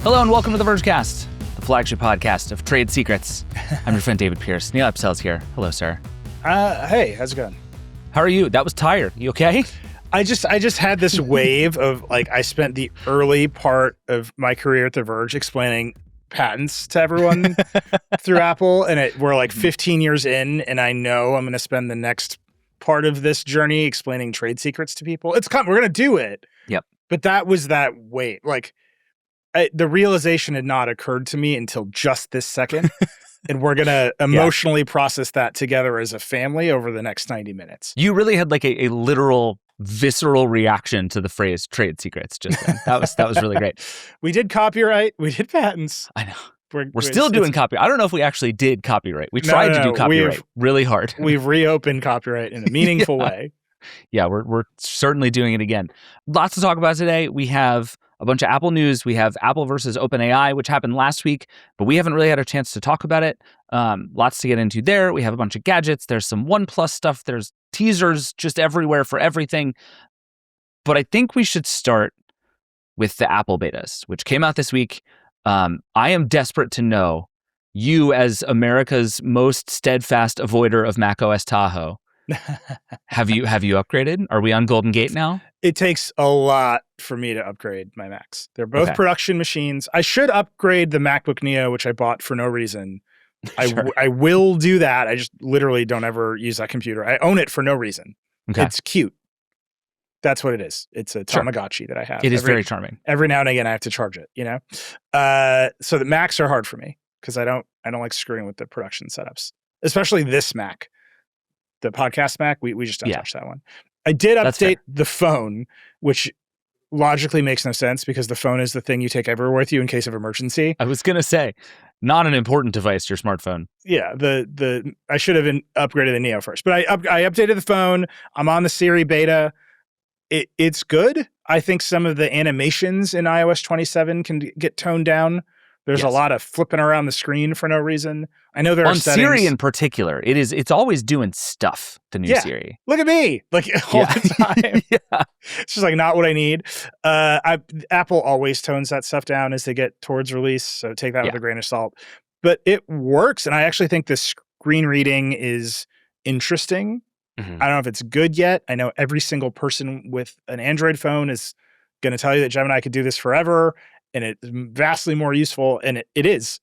Hello and welcome to the Vergecast, the flagship podcast of trade secrets. I'm your friend David Pierce. Neil Epsel's here. Hello, sir. Hey, how's it going? How are you? That was tired. You okay? I just had this wave of I spent the early part of my career at the Verge explaining patents to everyone through Apple, and we're 15 years in, and I know I'm going to spend the next part of this journey explaining trade secrets to people. It's coming. We're going to do it. Yep. But that was that wave. The realization had not occurred to me until just this second. And we're going to emotionally process that together as a family over the next 90 minutes. You really had a literal, visceral reaction to the phrase trade secrets just then. That was really great. We did copyright. We did patents. I know. We're still doing copyright. I don't know if we actually did copyright. We tried to do copyright really hard. We've reopened copyright in a meaningful way. Yeah, we're certainly doing it again. Lots to talk about today. We have a bunch of Apple news. We have Apple versus OpenAI, which happened last week, but we haven't really had a chance to talk about it. Lots to get into there. We have a bunch of gadgets. There's some OnePlus stuff. There's teasers just everywhere for everything. But I think we should start with the Apple betas, which came out this week. I am desperate to know, you as America's most steadfast avoider of macOS Tahoe, have you upgraded? Are we on Golden Gate now? It takes a lot for me to upgrade my Macs. They're both production machines. I should upgrade the MacBook Neo, which I bought for no reason. Sure. I will do that. I just literally don't ever use that computer. I own it for no reason. Okay. It's cute. That's what it is. It's a Tamagotchi that I have. It is very charming. Every now and again, I have to charge it, So the Macs are hard for me because I don't like screwing with the production setups, especially this Mac. The podcast Mac, we just don't touch that one. I did update the phone, which logically makes no sense because the phone is the thing you take everywhere with you in case of emergency. I was going to say, not an important device, your smartphone. Yeah, I should have upgraded the Neo first. But I updated the phone. I'm on the Siri beta. It's good. I think some of the animations in iOS 27 can get toned down. There's a lot of flipping around the screen for no reason. I know there are settings. On Siri in particular, it's always doing stuff, the new Siri. Look at me, all the time. It's just not what I need. Apple always tones that stuff down as they get towards release, so take that with a grain of salt. But it works, and I actually think the screen reading is interesting. Mm-hmm. I don't know if it's good yet. I know every single person with an Android phone is going to tell you that Gemini could do this forever. And it's vastly more useful, and it is.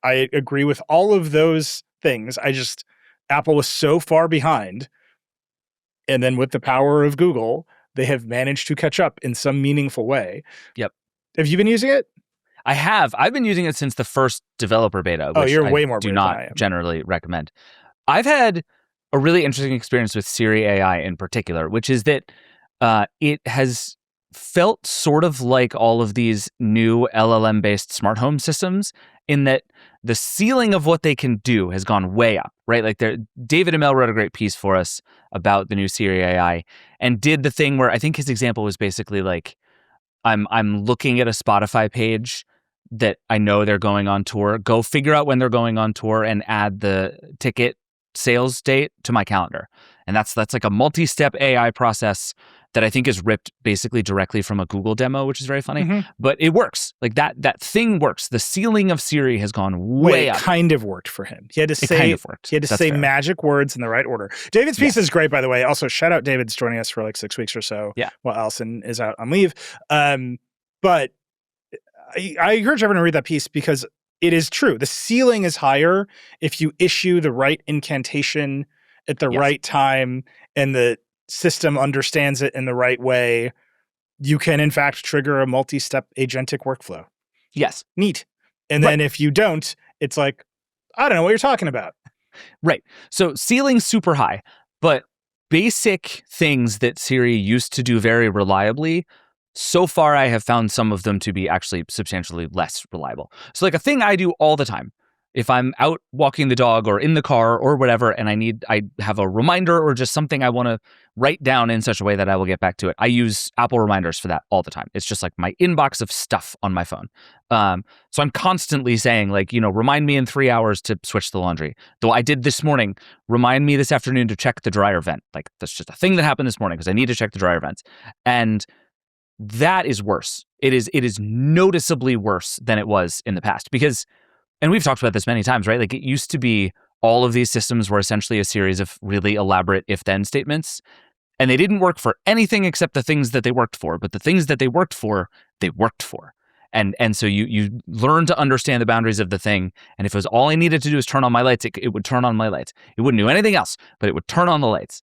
I agree with all of those things. Apple was so far behind, and then with the power of Google, they have managed to catch up in some meaningful way. Yep. Have you been using it? I have. I've been using it since the first developer beta, which you're way more do not generally recommend. I've had a really interesting experience with Siri AI in particular, which is that it has felt sort of like all of these new LLM-based smart home systems in that the ceiling of what they can do has gone way up, right? David and Nilay wrote a great piece for us about the new Siri AI and did the thing where I think his example was basically I'm looking at a Spotify page that I know they're going on tour, go figure out when they're going on tour and add the ticket sales date to my calendar. And that's a multi-step AI process that I think is ripped basically directly from a Google demo, which is very funny. Mm-hmm. But it works. That thing works. The ceiling of Siri has gone way up. It kind of worked for him. He had to say magic words in the right order. David's piece is great, by the way. Also, shout out David's joining us for 6 weeks or so while Allison is out on leave. But I encourage everyone to read that piece because it is true. The ceiling is higher if you issue the right incantation at the right time and the system understands it in the right way. You can, in fact, trigger a multi-step agentic workflow. Yes. Neat. And then if you don't, it's I don't know what you're talking about. Right. So ceiling's super high, but basic things that Siri used to do very reliably, so far I have found some of them to be actually substantially less reliable. So a thing I do all the time, if I'm out walking the dog or in the car or whatever, and I have a reminder or just something I want to write down in such a way that I will get back to it, I use Apple reminders for that all the time. It's just my inbox of stuff on my phone. So I'm constantly saying remind me in 3 hours to switch the laundry. Though I did this morning, remind me this afternoon to check the dryer vent. That's just a thing that happened this morning because I need to check the dryer vents. And that is worse. It is noticeably worse than it was in the past because, and we've talked about this many times, right? Like it used to be all of these systems were essentially a series of really elaborate if-then statements, and they didn't work for anything except the things that they worked for. But the things that they worked for. And so you learn to understand the boundaries of the thing. And if it was all I needed to do is turn on my lights, it would turn on my lights. It wouldn't do anything else, but it would turn on the lights.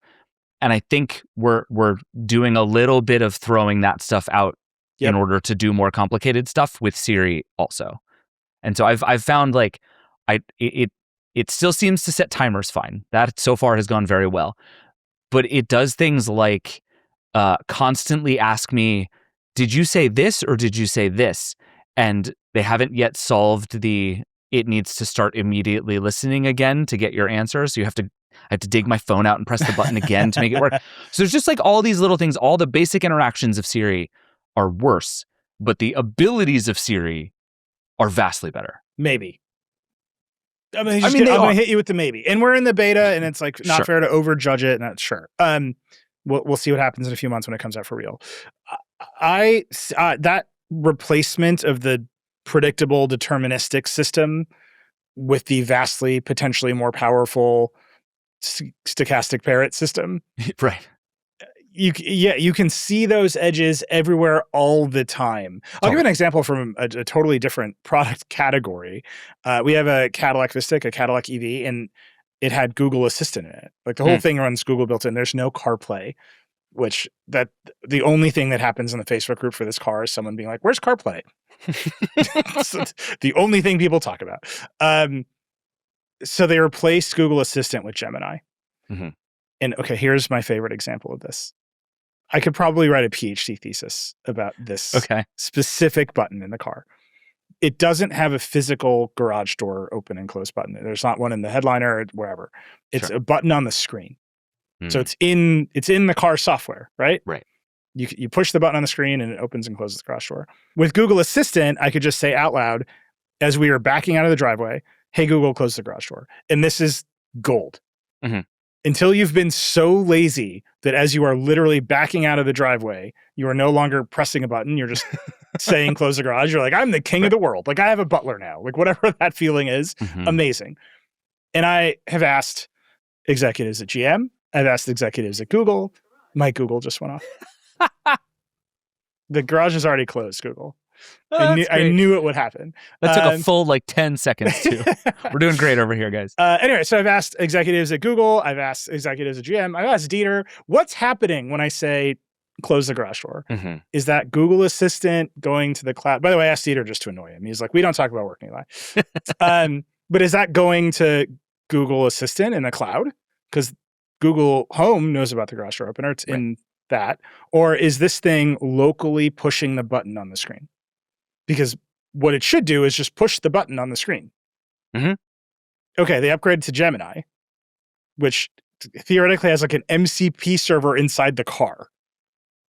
And I think we're doing a little bit of throwing that stuff out in order to do more complicated stuff with Siri also. And so I've found like it still seems to set timers fine. That so far has gone very well. But it does things like constantly ask me, did you say this or did you say this? And they haven't yet solved it needs to start immediately listening again to get your answer. So I have to dig my phone out and press the button again to make it work. So there's just like all these little things, all the basic interactions of Siri are worse, but the abilities of Siri are vastly better. Maybe. I'm gonna hit you with the maybe, and we're in the beta, and it's like not fair to overjudge it. Not sure. We'll see what happens in a few months when it comes out for real. That replacement of the predictable deterministic system with the vastly potentially more powerful stochastic parrot system, right? You can see those edges everywhere all the time. I'll give you an example from a totally different product category. We have a Cadillac Vistic, a Cadillac EV, and it had Google Assistant in it. Like the whole thing runs Google built in. There's no CarPlay, which the only thing that happens in the Facebook group for this car is someone being like, "Where's CarPlay?" So the only thing people talk about. So they replaced Google Assistant with Gemini. Mm-hmm. And okay, here's my favorite example of this. I could probably write a PhD thesis about this specific button in the car. It doesn't have a physical garage door open and close button. There's not one in the headliner or wherever. It's a button on the screen. So it's in the car software, right? Right. You push the button on the screen and it opens and closes the garage door. With Google Assistant, I could just say out loud as we are backing out of the driveway, "Hey Google, close the garage door." And this is gold. Mm-hmm. Until you've been so lazy that as you are literally backing out of the driveway, you are no longer pressing a button. You're just saying close the garage. You're like, I'm the king of the world. Like I have a butler now. Like whatever that feeling is, amazing. And I have asked executives at GM. I've asked executives at Google. My Google just went off. The garage is already closed, Google. I knew it would happen. That took a full 10 seconds too. We're doing great over here, guys. Anyway, so I've asked executives at Google. I've asked executives at GM. I've asked Dieter, what's happening when I say close the garage door? Mm-hmm. Is that Google Assistant going to the cloud? By the way, I asked Dieter just to annoy him. He's like, we don't talk about work, Nilay. But is that going to Google Assistant in the cloud? Because Google Home knows about the garage door opener. It's in that. Or is this thing locally pushing the button on the screen? Because what it should do is just push the button on the screen. Mm-hmm. Okay, they upgraded to Gemini, which theoretically has like an MCP server inside the car,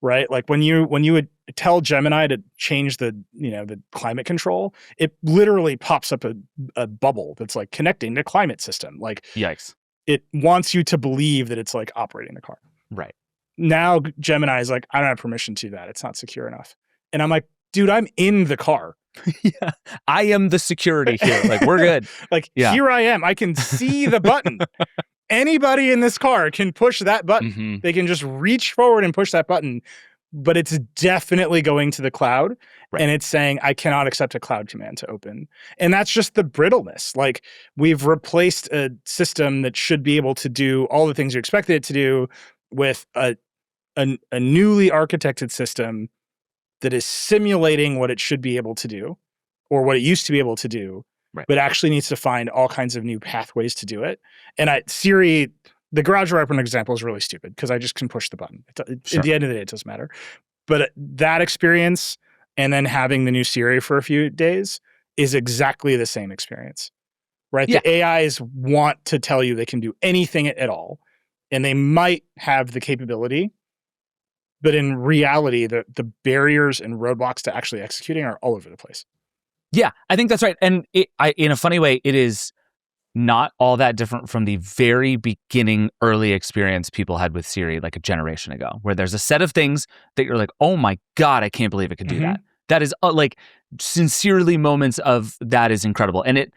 right? Like when you would tell Gemini to change the climate control, it literally pops up a bubble that's like connecting the climate system. Like, yikes! It wants you to believe that it's like operating the car. Right. Now Gemini is like, I don't have permission to do that. It's not secure enough. And I'm like, dude, I'm in the car. Yeah, I am the security here. Like, we're good. Here I am. I can see the button. Anybody in this car can push that button. Mm-hmm. They can just reach forward and push that button. But it's definitely going to the cloud. Right. And it's saying, I cannot accept a cloud command to open. And that's just the brittleness. Like, we've replaced a system that should be able to do all the things you expected it to do with a newly architected system that is simulating what it should be able to do or what it used to be able to do, but actually needs to find all kinds of new pathways to do it. And Siri, the garage door opener example is really stupid because I just can push the button. At the end of the day, it doesn't matter. But that experience and then having the new Siri for a few days is exactly the same experience, right? Yeah. The AIs want to tell you they can do anything at all, and they might have the capability. But in reality, the barriers and roadblocks to actually executing are all over the place. Yeah, I think that's right. And in a funny way, it is not all that different from the very beginning early experience people had with Siri like a generation ago, where there's a set of things that you're like, oh my God, I can't believe it could do that. That is like sincerely moments of that is incredible. And it,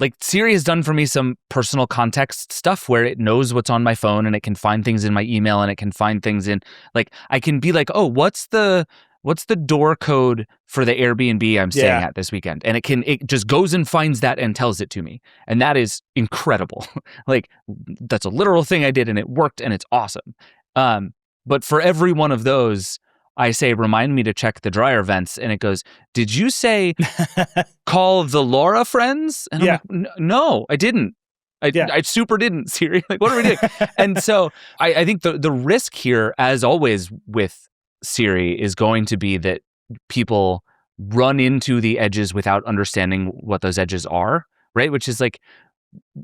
like, Siri has done for me some personal context stuff where it knows what's on my phone and it can find things in my email and it can find things in, like, I can be like, oh, what's the door code for the Airbnb I'm staying at this weekend? And it just goes and finds that and tells it to me. And that is incredible. Like, that's a literal thing I did and it worked and it's awesome. But for every one of those, I say, remind me to check the dryer vents. And it goes, did you say call the Laura friends? And I'm like, no, I didn't. I super didn't, Siri. Like, what are we doing? And so I think the risk here, as always with Siri, is going to be that people run into the edges without understanding what those edges are, right? Which is like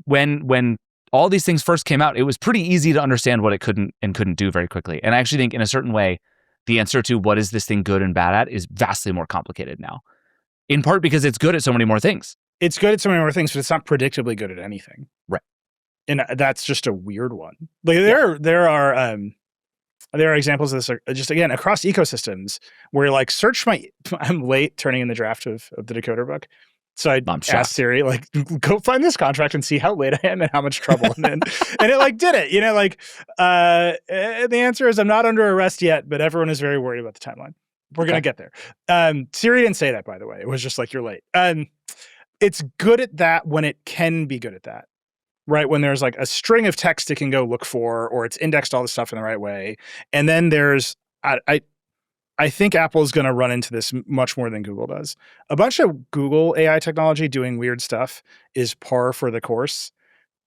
when all these things first came out, it was pretty easy to understand what it couldn't do very quickly. And I actually think in a certain way, the answer to what is this thing good and bad at is vastly more complicated now, in part because it's good at so many more things. It's good at so many more things, but it's not predictably good at anything. Right. And that's just a weird one. Like there are examples of this just, again, across ecosystems where, like, I'm late turning in the draft of the Decoder book. So I asked Siri, like, go find this contract and see how late I am and how much trouble I'm in. And it, like, did it, like, the answer is I'm not under arrest yet, but everyone is very worried about the timeline. We're going to get there. Siri didn't say that, by the way. It was just like, you're late. It's good at that when it can be good at that, right? When there's like a string of text it can go look for, or it's indexed all the stuff in the right way. And then there's, I think Apple is going to run into this much more than Google does. A bunch of Google AI technology doing weird stuff is par for the course.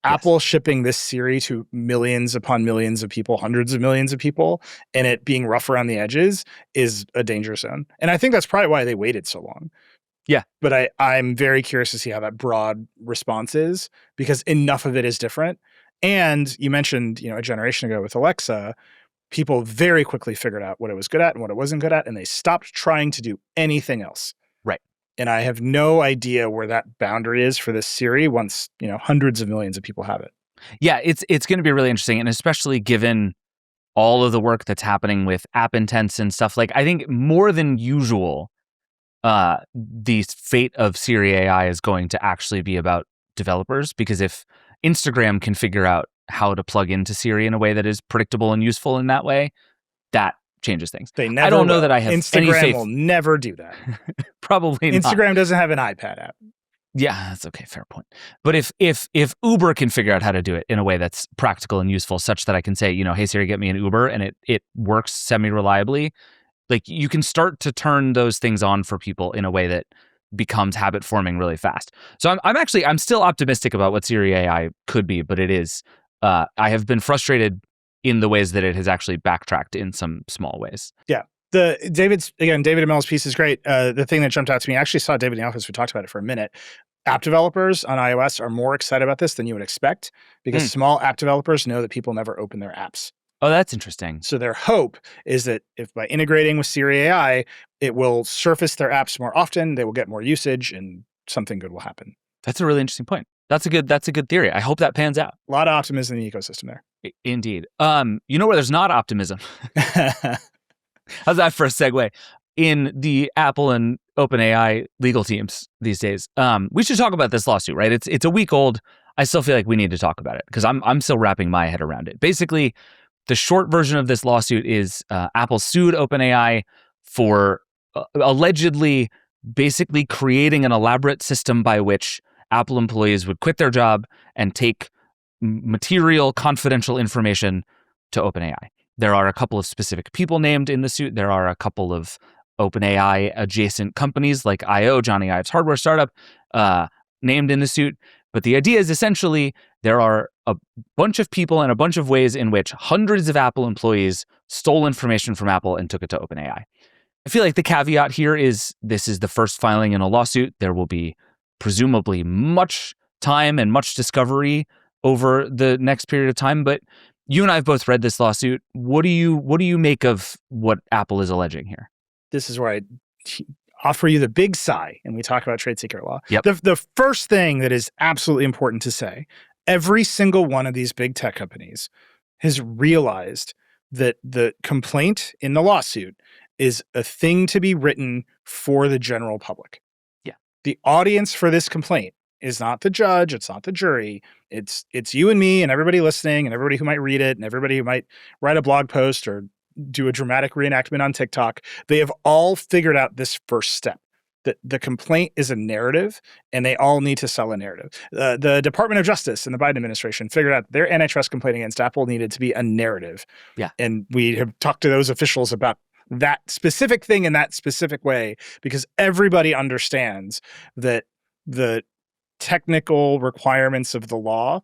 Yes. Apple shipping this Siri to millions upon millions of people, hundreds of millions of people, and it being rough around the edges is a danger zone. And I think that's probably why they waited so long. Yeah. But I'm very curious to see how that broad response is, because enough of it is different. And you mentioned, a generation ago with Alexa, people very quickly figured out what it was good at and what it wasn't good at, and they stopped trying to do anything else. Right. And I have no idea where that boundary is for this Siri once, hundreds of millions of people have it. Yeah, it's going to be really interesting, and especially given all of the work that's happening with app intents and stuff. Like, I think more than usual, the fate of Siri AI is going to actually be about developers, because if Instagram can figure out how to plug into Siri in a way that is predictable and useful in that way, that changes things. They never I don't know will. that I have Instagram any faith. will never do that. Probably not. Instagram doesn't have an iPad app. Yeah, that's okay. Fair point. But if Uber can figure out how to do it in a way that's practical and useful, such that I can say, hey Siri, get me an Uber, and it works semi-reliably, like, you can start to turn those things on for people in a way that becomes habit forming really fast. So I'm still optimistic about what Siri AI could be, but it is. I have been frustrated in the ways that it has actually backtracked in some small ways. Yeah. David and Nillay's piece is great. The thing that jumped out to me, I actually saw David in the office. We talked about it for a minute. App developers on iOS are more excited about this than you would expect, because small app developers know that people never open their apps. Oh, that's interesting. So their hope is that if by integrating with Siri AI, it will surface their apps more often, they will get more usage, and something good will happen. That's a really interesting point. That's a good theory. I hope that pans out. A lot of optimism in the ecosystem there. Indeed. You know where there's not optimism? How's that for a segue? In the Apple and OpenAI legal teams these days. We should talk about this lawsuit, right? It's a week old. I still feel like we need to talk about it because I'm still wrapping my head around it. Basically, the short version of this lawsuit is Apple sued OpenAI for allegedly basically creating an elaborate system by which Apple employees would quit their job and take material confidential information to OpenAI. There are a couple of specific people named in the suit. There are a couple of OpenAI adjacent companies like I.O., Johnny Ive's hardware startup, named in the suit. But the idea is essentially there are a bunch of people and a bunch of ways in which hundreds of Apple employees stole information from Apple and took it to OpenAI. I feel like the caveat here is this is the first filing in a lawsuit. There will be presumably much time and much discovery over the next period of time. But you and I have both read this lawsuit. What do you make of what Apple is alleging here? This is where offer you the big sigh, and we talk about trade secret law. Yep. The first thing that is absolutely important to say, every single one of these big tech companies has realized that the complaint in the lawsuit is a thing to be written for the general public. Yeah. The audience for this complaint is not the judge, it's not the jury. It's you and me and everybody listening and everybody who might read it and everybody who might write a blog post or do a dramatic reenactment on TikTok. They have all figured out this first step. That the complaint is a narrative, and they all need to sell a narrative. The Department of Justice and the Biden administration figured out their antitrust complaint against Apple needed to be a narrative. Yeah. And we have talked to those officials about that specific thing in that specific way, because everybody understands that the technical requirements of the law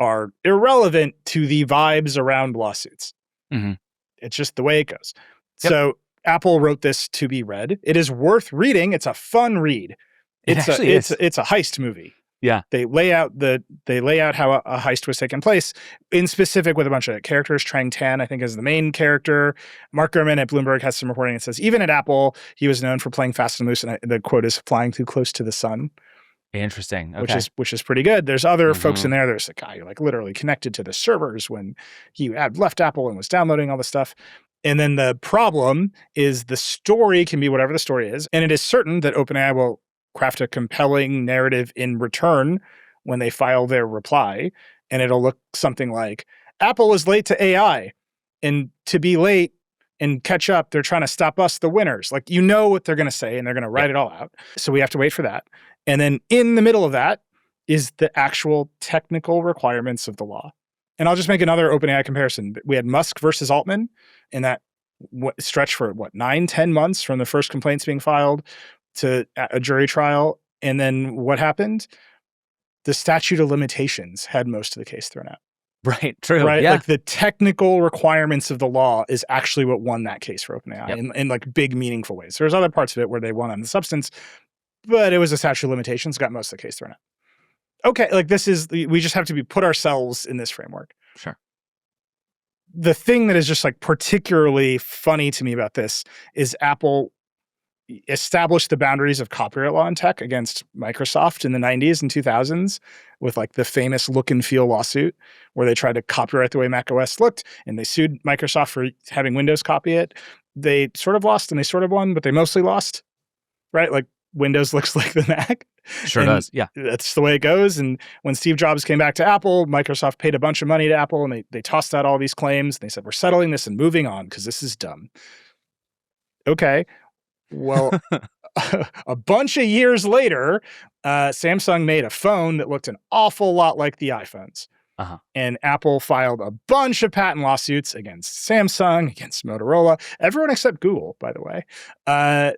are irrelevant to the vibes around lawsuits. Mm-hmm. It's just the way it goes. Yep. So Apple wrote this to be read. It is worth reading. It's a fun read. It's a heist movie. Yeah. They lay out how a heist was taking place in specific with a bunch of characters. Trang Tan, I think, is the main character. Mark Gurman at Bloomberg has some reporting that says even at Apple, he was known for playing fast and loose, and the quote is flying too close to the sun. Interesting. Okay. Which is pretty good. There's other folks in there. There's a guy who like literally connected to the servers when he had left Apple and was downloading all the stuff. And then the problem is the story can be whatever the story is. And it is certain that OpenAI will craft a compelling narrative in return when they file their reply. And it'll look something like, Apple was late to AI. And to be late and catch up, they're trying to stop us, the winners. Like, you know what they're going to say, and they're going to write it all out. So we have to wait for that. And then in the middle of that is the actual technical requirements of the law. And I'll just make another OpenAI comparison. We had Musk versus Altman in that stretch for 9-10 months from the first complaints being filed to a jury trial. And then what happened? The statute of limitations had most of the case thrown out. Right. True. Right. Yeah. Like the technical requirements of the law is actually what won that case for OpenAI in like big, meaningful ways. There's other parts of it where they won on the substance, but it was a statute of limitations, got most of the case thrown out. Okay. Like we just have to put ourselves in this framework. Sure. The thing that is just like particularly funny to me about this is Apple established the boundaries of copyright law in tech against Microsoft in the 90s and 2000s with like the famous look and feel lawsuit where they tried to copyright the way macOS looked, and they sued Microsoft for having Windows copy it. They sort of lost and they sort of won, but they mostly lost, right? Like Windows looks like the Mac. Sure does. Yeah. That's the way it goes. And when Steve Jobs came back to Apple, Microsoft paid a bunch of money to Apple, and they tossed out all these claims. And they said, we're settling this and moving on because this is dumb. Okay. Well, a bunch of years later, Samsung made a phone that looked an awful lot like the iPhones. Uh-huh. And Apple filed a bunch of patent lawsuits against Samsung, against Motorola, everyone except Google, by the way.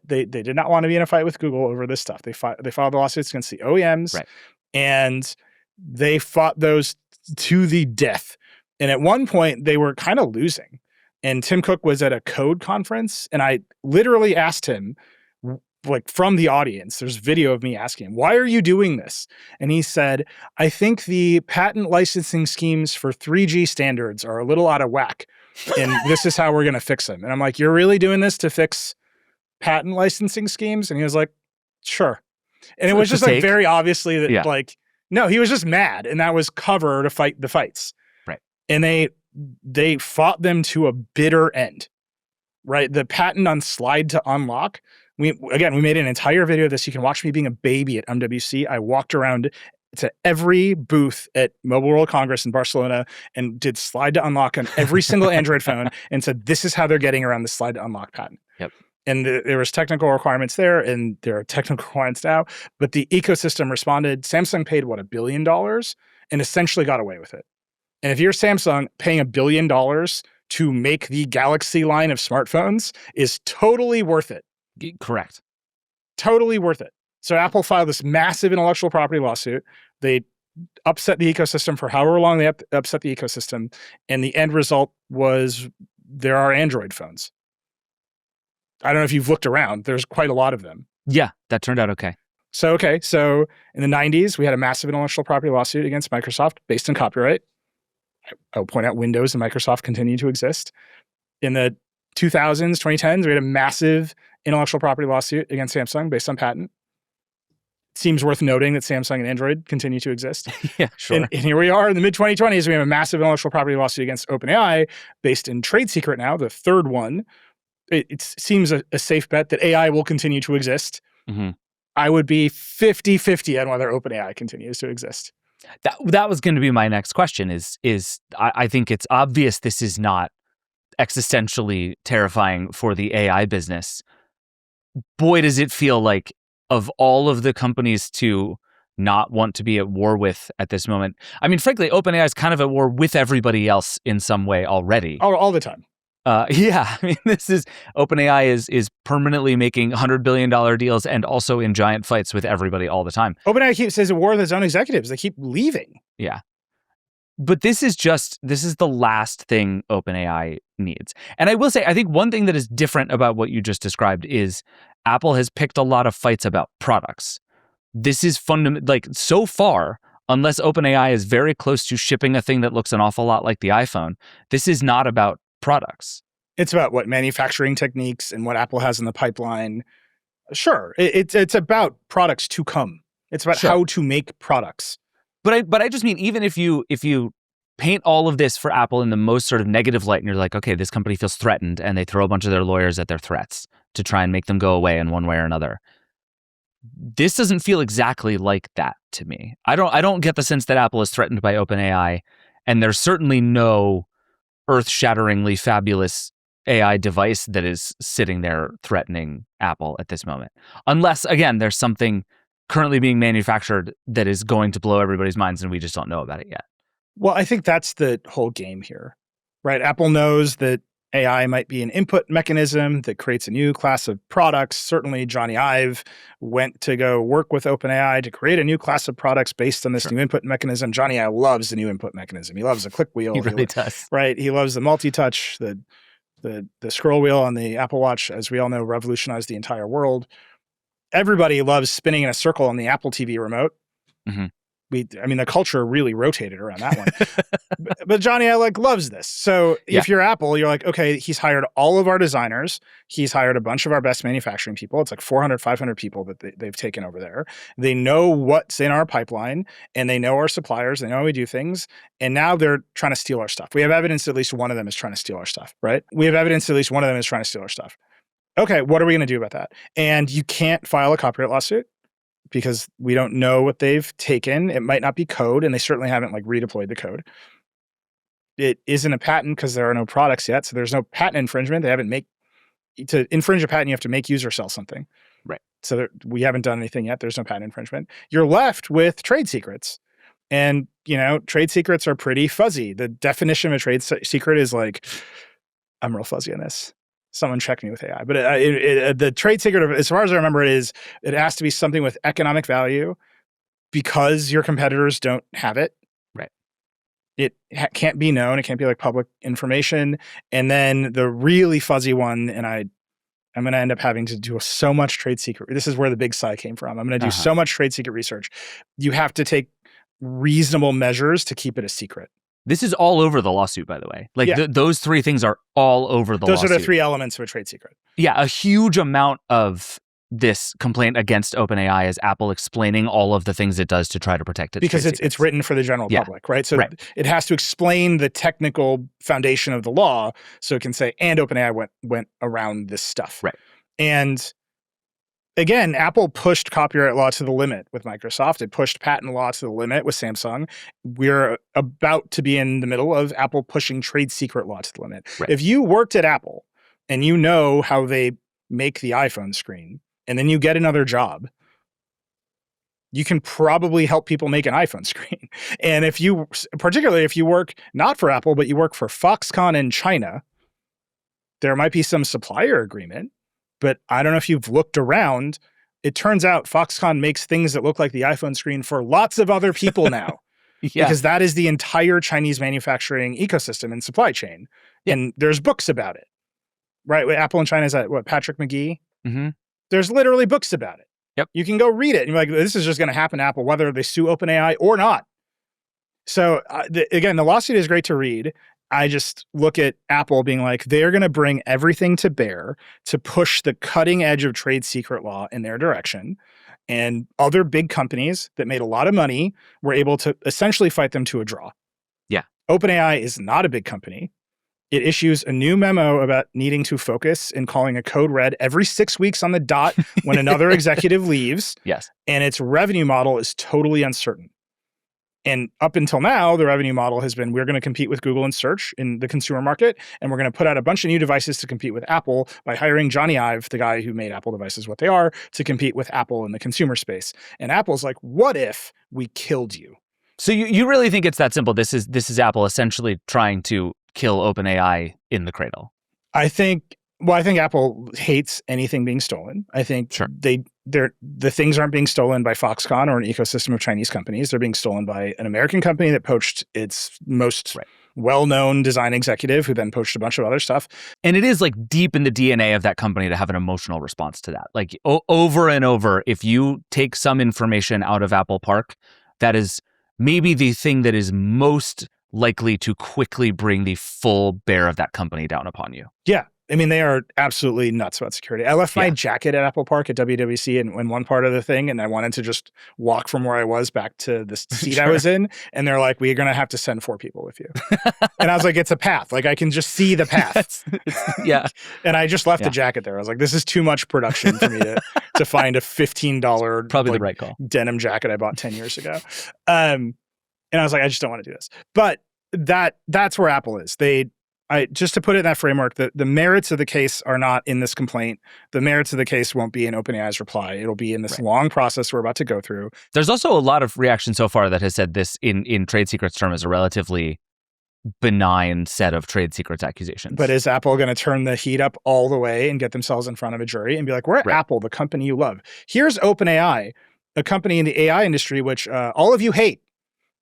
They did not want to be in a fight with Google over this stuff. They filed the lawsuits against the OEMs, right, and they fought those to the death. And at one point, they were kind of losing. And Tim Cook was at a code conference, and I literally asked him, like from the audience, there's video of me asking him, why are you doing this? And he said, I think the patent licensing schemes for 3G standards are a little out of whack, and this is how we're going to fix them. And I'm like, you're really doing this to fix patent licensing schemes? And he was like, sure. And it was just like very obviously that like, no, he was just mad, and that was cover to fight the fights. Right. And they fought them to a bitter end, right? The patent on slide to unlock. We made an entire video of this. You can watch me being a baby at MWC. I walked around to every booth at Mobile World Congress in Barcelona and did slide to unlock on every single Android phone and said, this is how they're getting around the slide to unlock patent. Yep. And there was technical requirements there, and there are technical requirements now, but the ecosystem responded. Samsung paid, $1 billion and essentially got away with it. And if you're Samsung, paying $1 billion to make the Galaxy line of smartphones is totally worth it. Correct. Totally worth it. So Apple filed this massive intellectual property lawsuit. They upset the ecosystem for however long they upset the ecosystem. And the end result was there are Android phones. I don't know if you've looked around. There's quite a lot of them. Yeah, that turned out okay. So in the 90s, we had a massive intellectual property lawsuit against Microsoft based on copyright. I'll point out Windows and Microsoft continue to exist. In the 2000s, 2010s, we had a massive intellectual property lawsuit against Samsung based on patent. Seems worth noting that Samsung and Android continue to exist. Yeah, sure. And here we are in the mid-2020s. We have a massive intellectual property lawsuit against OpenAI based in trade secret now, the third one. It seems a safe bet that AI will continue to exist. Mm-hmm. I would be 50-50 on whether OpenAI continues to exist. That was going to be my next question is I think it's obvious this is not existentially terrifying for the AI business. Boy, does it feel like of all of the companies to not want to be at war with at this moment. I mean, frankly, OpenAI is kind of at war with everybody else in some way already. All the time. Yeah, I mean, this is OpenAI is permanently making $100 billion deals and also in giant fights with everybody all the time. OpenAI says at war with its own executives. They keep leaving. Yeah. But this is the last thing OpenAI needs. And I will say, I think one thing that is different about what you just described is Apple has picked a lot of fights about products. This is so far, unless OpenAI is very close to shipping a thing that looks an awful lot like the iPhone, this is not about products. It's about what manufacturing techniques and what Apple has in the pipeline. Sure, it's about products to come. It's about how to make products. But I just mean, even if you paint all of this for Apple in the most sort of negative light, and you're like, okay, this company feels threatened, and they throw a bunch of their lawyers at their threats to try and make them go away in one way or another. This doesn't feel exactly like that to me. I don't get the sense that Apple is threatened by OpenAI, and there's certainly no earth-shatteringly fabulous AI device that is sitting there threatening Apple at this moment. Unless, again, there's something currently being manufactured that is going to blow everybody's minds and we just don't know about it yet. Well, I think that's the whole game here, right? Apple knows that AI might be an input mechanism that creates a new class of products. Certainly, Johnny Ive went to go work with OpenAI to create a new class of products based on this new input mechanism. Johnny Ive loves the new input mechanism. He loves the click wheel. He really does. Right? He loves the multi-touch, the scroll wheel on the Apple Watch, as we all know, revolutionized the entire world. Everybody loves spinning in a circle on the Apple TV remote. Mm-hmm. The culture really rotated around that one. but Johnny Ive loves this. So if you're Apple, you're like, okay, he's hired all of our designers. He's hired a bunch of our best manufacturing people. It's like 400, 500 people that they've taken over there. They know what's in our pipeline, and they know our suppliers. They know how we do things. And now they're trying to steal our stuff. We have evidence at least one of them is trying to steal our stuff, right? We have evidence at least one of them is trying to steal our stuff. Okay, what are we going to do about that? And you can't file a copyright lawsuit because we don't know what they've taken. It might not be code, and they certainly haven't redeployed the code. It isn't a patent because there are no products yet, so there's no patent infringement. They haven't to infringe a patent, you have to make, use, or sell something. Right. So we haven't done anything yet. There's no patent infringement. You're left with trade secrets. And, trade secrets are pretty fuzzy. The definition of a trade secret is I'm real fuzzy on this. Someone check me with AI. But the trade secret, as far as I remember, it has to be something with economic value because your competitors don't have it. Right. It can't be known. It can't be public information. And then the really fuzzy one, and I'm going to end up having to do so much trade secret. This is where the big sigh came from. I'm going to do so much trade secret research. You have to take reasonable measures to keep it a secret. This is all over the lawsuit, by the way. Those three things are all over the lawsuit. Those are the three elements of a trade secret. Yeah, a huge amount of this complaint against OpenAI is Apple explaining all of the things it does to try to protect it. Because it's written for the general public, right? So it has to explain the technical foundation of the law so it can say, and OpenAI went around this stuff. Right. And again, Apple pushed copyright law to the limit with Microsoft. It pushed patent law to the limit with Samsung. We're about to be in the middle of Apple pushing trade secret law to the limit. Right. If you worked at Apple and you know how they make the iPhone screen, and then you get another job, you can probably help people make an iPhone screen. And particularly if you work not for Apple, but you work for Foxconn in China, there might be some supplier agreement. But I don't know if you've looked around. It turns out Foxconn makes things that look like the iPhone screen for lots of other people now. Because that is the entire Chinese manufacturing ecosystem and supply chain. Yeah. And there's books about it. Right? Apple in China is at Patrick McGee? Mm-hmm. There's literally books about it. Yep. You can go read it. And you're like, this is just going to happen to Apple, whether they sue OpenAI or not. So again, the lawsuit is great to read. I just look at Apple being like, they're going to bring everything to bear to push the cutting edge of trade secret law in their direction. And other big companies that made a lot of money were able to essentially fight them to a draw. Yeah. OpenAI is not a big company. It issues a new memo about needing to focus and calling a code red every 6 weeks on the dot when another executive leaves. Yes. And its revenue model is totally uncertain. And up until now, the revenue model has been, we're going to compete with Google and search in the consumer market, and we're going to put out a bunch of new devices to compete with Apple by hiring Johnny Ive, the guy who made Apple devices what they are, to compete with Apple in the consumer space. And Apple's like, what if we killed you? So you really think it's that simple? This is Apple essentially trying to kill OpenAI in the cradle? I think Apple hates anything being stolen. I think sure. The things aren't being stolen by Foxconn or an ecosystem of Chinese companies. They're being stolen by an American company that poached its most well-known design executive, who then poached a bunch of other stuff. And it is like deep in the DNA of that company to have an emotional response to that. Like over and over, if you take some information out of Apple Park, that is maybe the thing that is most likely to quickly bring the full bear of that company down upon you. Yeah. I mean, they are absolutely nuts about security. I left my jacket at Apple Park at WWDC in one part of the thing, and I wanted to just walk from where I was back to the seat I was in. And they're like, we're going to have to send 4 people with you. And I was like, it's a path. Like, I can just see the path. Yeah. And I just left the jacket there. I was like, this is too much production for me to find a $15 probably the right call denim jacket I bought 10 years ago. And I was like, I just don't want to do this. But that's where Apple is. Just to put it in that framework, the merits of the case are not in this complaint. The merits of the case won't be in OpenAI's reply. It'll be in this long process we're about to go through. There's also a lot of reaction so far that has said this in trade secrets term is a relatively benign set of trade secrets accusations. But is Apple going to turn the heat up all the way and get themselves in front of a jury and be like, we're at Apple, the company you love. Here's OpenAI, a company in the AI industry which all of you hate,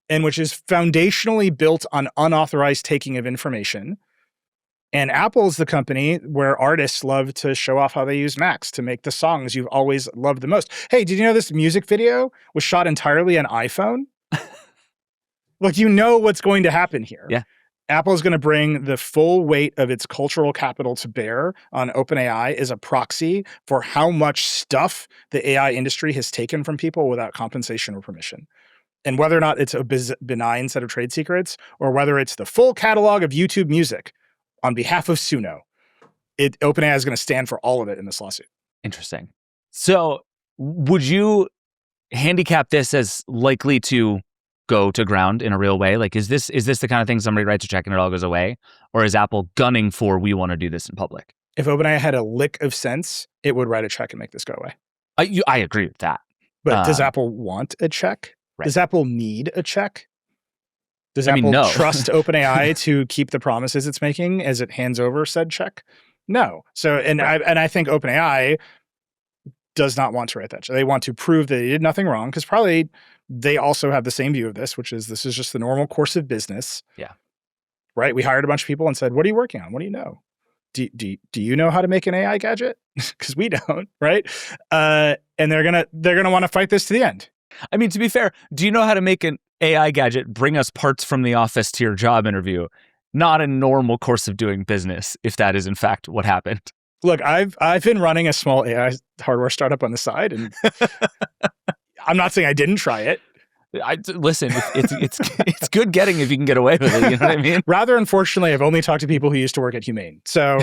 and which is foundationally built on unauthorized taking of information. And Apple's the company where artists love to show off how they use Macs to make the songs you've always loved the most. Hey, did you know this music video was shot entirely on iPhone? Look, you know what's going to happen here. Yeah. Apple's going to bring the full weight of its cultural capital to bear on OpenAI as a proxy for how much stuff the AI industry has taken from people without compensation or permission. And whether or not it's a benign set of trade secrets, or whether it's the full catalog of YouTube music on behalf of Suno, OpenAI is going to stand for all of it in this lawsuit. Interesting. So would you handicap this as likely to go to ground in a real way? Like, is this the kind of thing somebody writes a check and it all goes away? Or is Apple gunning for, we want to do this in public? If OpenAI had a lick of sense, it would write a check and make this go away. I agree with that. But does Apple want a check? Right. Does Apple need a check? Does Apple trust OpenAI to keep the promises it's making as it hands over said check? No. So, I think OpenAI does not want to write that check. They want to prove that they did nothing wrong, because probably they also have the same view of this, which is this is just the normal course of business. Yeah. Right? We hired a bunch of people and said, what are you working on? What do you know? Do you know how to make an AI gadget? Because we don't, right? And they're gonna want to fight this to the end. I mean, to be fair, do you know how to make an AI gadget bring us parts from the office to your job interview? Not a normal course of doing business, if that is in fact what happened. Look, I've been running a small AI hardware startup on the side, and I'm not saying I didn't try it. Listen, it's good getting if you can get away with it. You know what I mean? Rather, unfortunately, I've only talked to people who used to work at Humane, so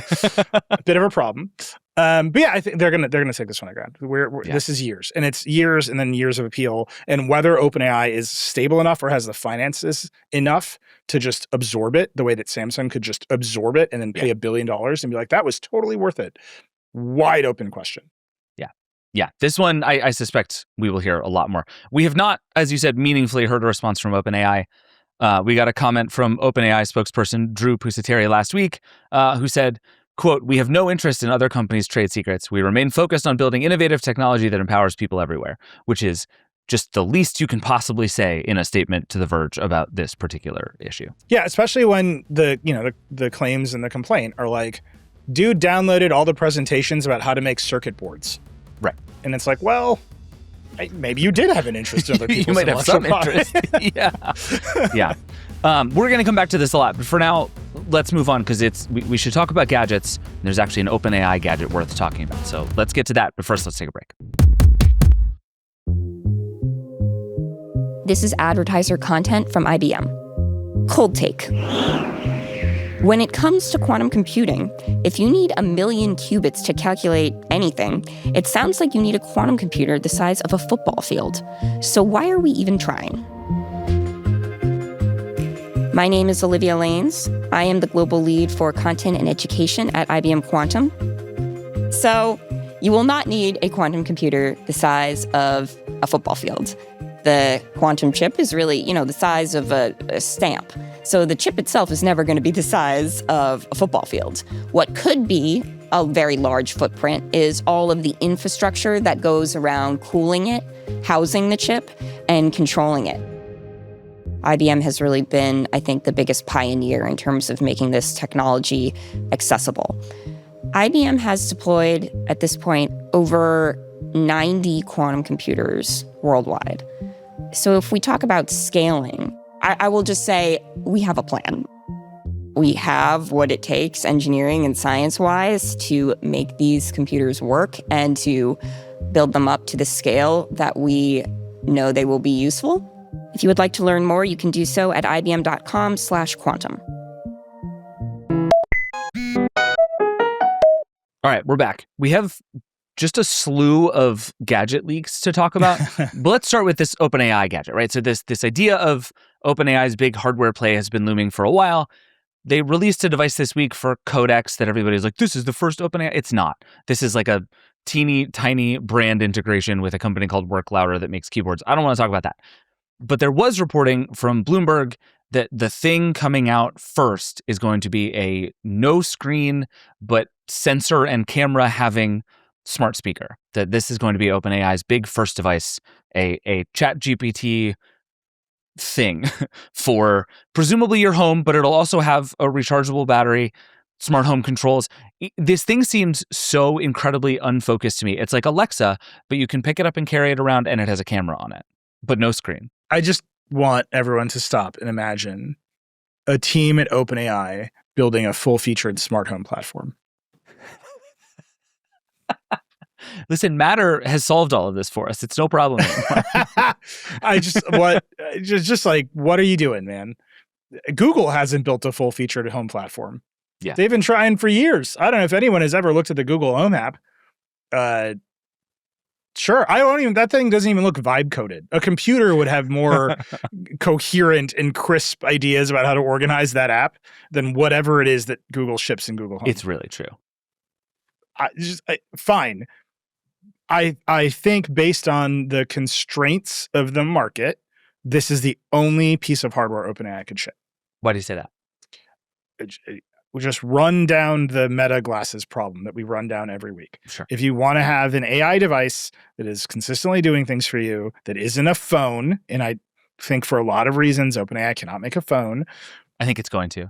a bit of a problem. But yeah, I think they're gonna take this one to ground. This is years, and it's years and then years of appeal. And whether OpenAI is stable enough or has the finances enough to just absorb it, the way that Samsung could just absorb it and then pay $1 billion and be like, that was totally worth it. Wide open question. Yeah, this one, I suspect we will hear a lot more. We have not, as you said, meaningfully heard a response from OpenAI. We got a comment from OpenAI spokesperson Drew Pusateri last week, who said, quote, "We have no interest in other companies' trade secrets. We remain focused on building innovative technology that empowers people everywhere," which is just the least you can possibly say in a statement to The Verge about this particular issue. Yeah, especially when the claims in the complaint are like, dude downloaded all the presentations about how to make circuit boards. Right. And it's like, well, maybe you did have an interest in other people's you might have some interest. Yeah. We're going to come back to this a lot, but for now, let's move on because we should talk about gadgets. And there's actually an OpenAI gadget worth talking about. So let's get to that. But first, let's take a break. This is advertiser content from IBM. Cold take. When it comes to quantum computing, if you need 1 million qubits to calculate anything, it sounds like you need a quantum computer the size of a football field. So why are we even trying? My name is Olivia Lanes. I am the global lead for content and education at IBM Quantum. So you will not need a quantum computer the size of a football field. The quantum chip is really, the size of a stamp. So the chip itself is never going to be the size of a football field. What could be a very large footprint is all of the infrastructure that goes around cooling it, housing the chip, and controlling it. IBM has really been, I think, the biggest pioneer in terms of making this technology accessible. IBM has deployed, at this point, over 90 quantum computers worldwide. So if we talk about scaling, I will just say we have a plan. We have what it takes, engineering and science-wise, to make these computers work and to build them up to the scale that we know they will be useful. If you would like to learn more, you can do so at ibm.com/quantum. All right, we're back. We have just a slew of gadget leaks to talk about. But let's start with this OpenAI gadget, right? So this idea of OpenAI's big hardware play has been looming for a while. They released a device this week for Codex that everybody's like, this is the first OpenAI. It's not. This is like a teeny tiny brand integration with a company called Work Louder that makes keyboards. I don't want to talk about that. But there was reporting from Bloomberg that the thing coming out first is going to be a no screen, but sensor and camera having smart speaker. That this is going to be OpenAI's big first device, a ChatGPT thing for presumably your home, but it'll also have a rechargeable battery, smart home controls. This thing seems so incredibly unfocused to me. It's like Alexa, but you can pick it up and carry it around and it has a camera on it, but no screen. I just want everyone to stop and imagine a team at OpenAI building a full-featured smart home platform. Listen, Matter has solved all of this for us. It's no problem anymore. What are you doing, man? Google hasn't built a full-featured home platform. Yeah. They've been trying for years. I don't know if anyone has ever looked at the Google Home app. Sure. That thing doesn't even look vibe coded. A computer would have more coherent and crisp ideas about how to organize that app than whatever it is that Google ships in Google Home. It's really true. Fine. I think based on the constraints of the market, this is the only piece of hardware OpenAI could ship. Why do you say that? We just run down the Meta glasses problem that we run down every week. Sure. If you want to have an AI device that is consistently doing things for you, that isn't a phone, and I think for a lot of reasons, OpenAI cannot make a phone. I think it's going to.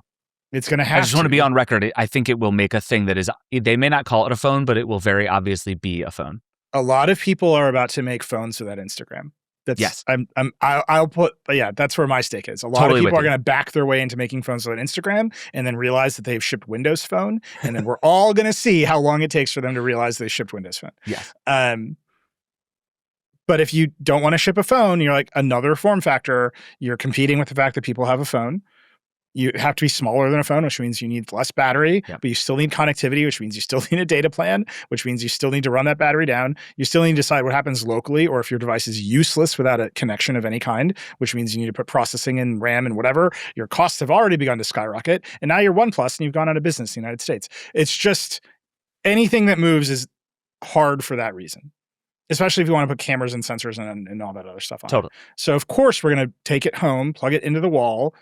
It's going to have I just want to be on record. I think it will make a thing that is, they may not call it a phone, but it will very obviously be a phone. A lot of people are about to make phones without Instagram. Yes. That's where my stake is. A lot of people are going to back their way into making phones with Instagram and then realize that they've shipped Windows Phone. And then we're all going to see how long it takes for them to realize they shipped Windows Phone. Yes. But if you don't want to ship a phone, you're like another form factor. You're competing with the fact that people have a phone. You have to be smaller than a phone, which means you need less battery, but you still need connectivity, which means you still need a data plan, which means you still need to run that battery down. You still need to decide what happens locally, or if your device is useless without a connection of any kind, which means you need to put processing in RAM and whatever. Your costs have already begun to skyrocket, and now you're OnePlus and you've gone out of business in the United States. It's just anything that moves is hard for that reason, especially if you want to put cameras and sensors and all that other stuff on. Totally. So of course we're going to take it home, plug it into the wall,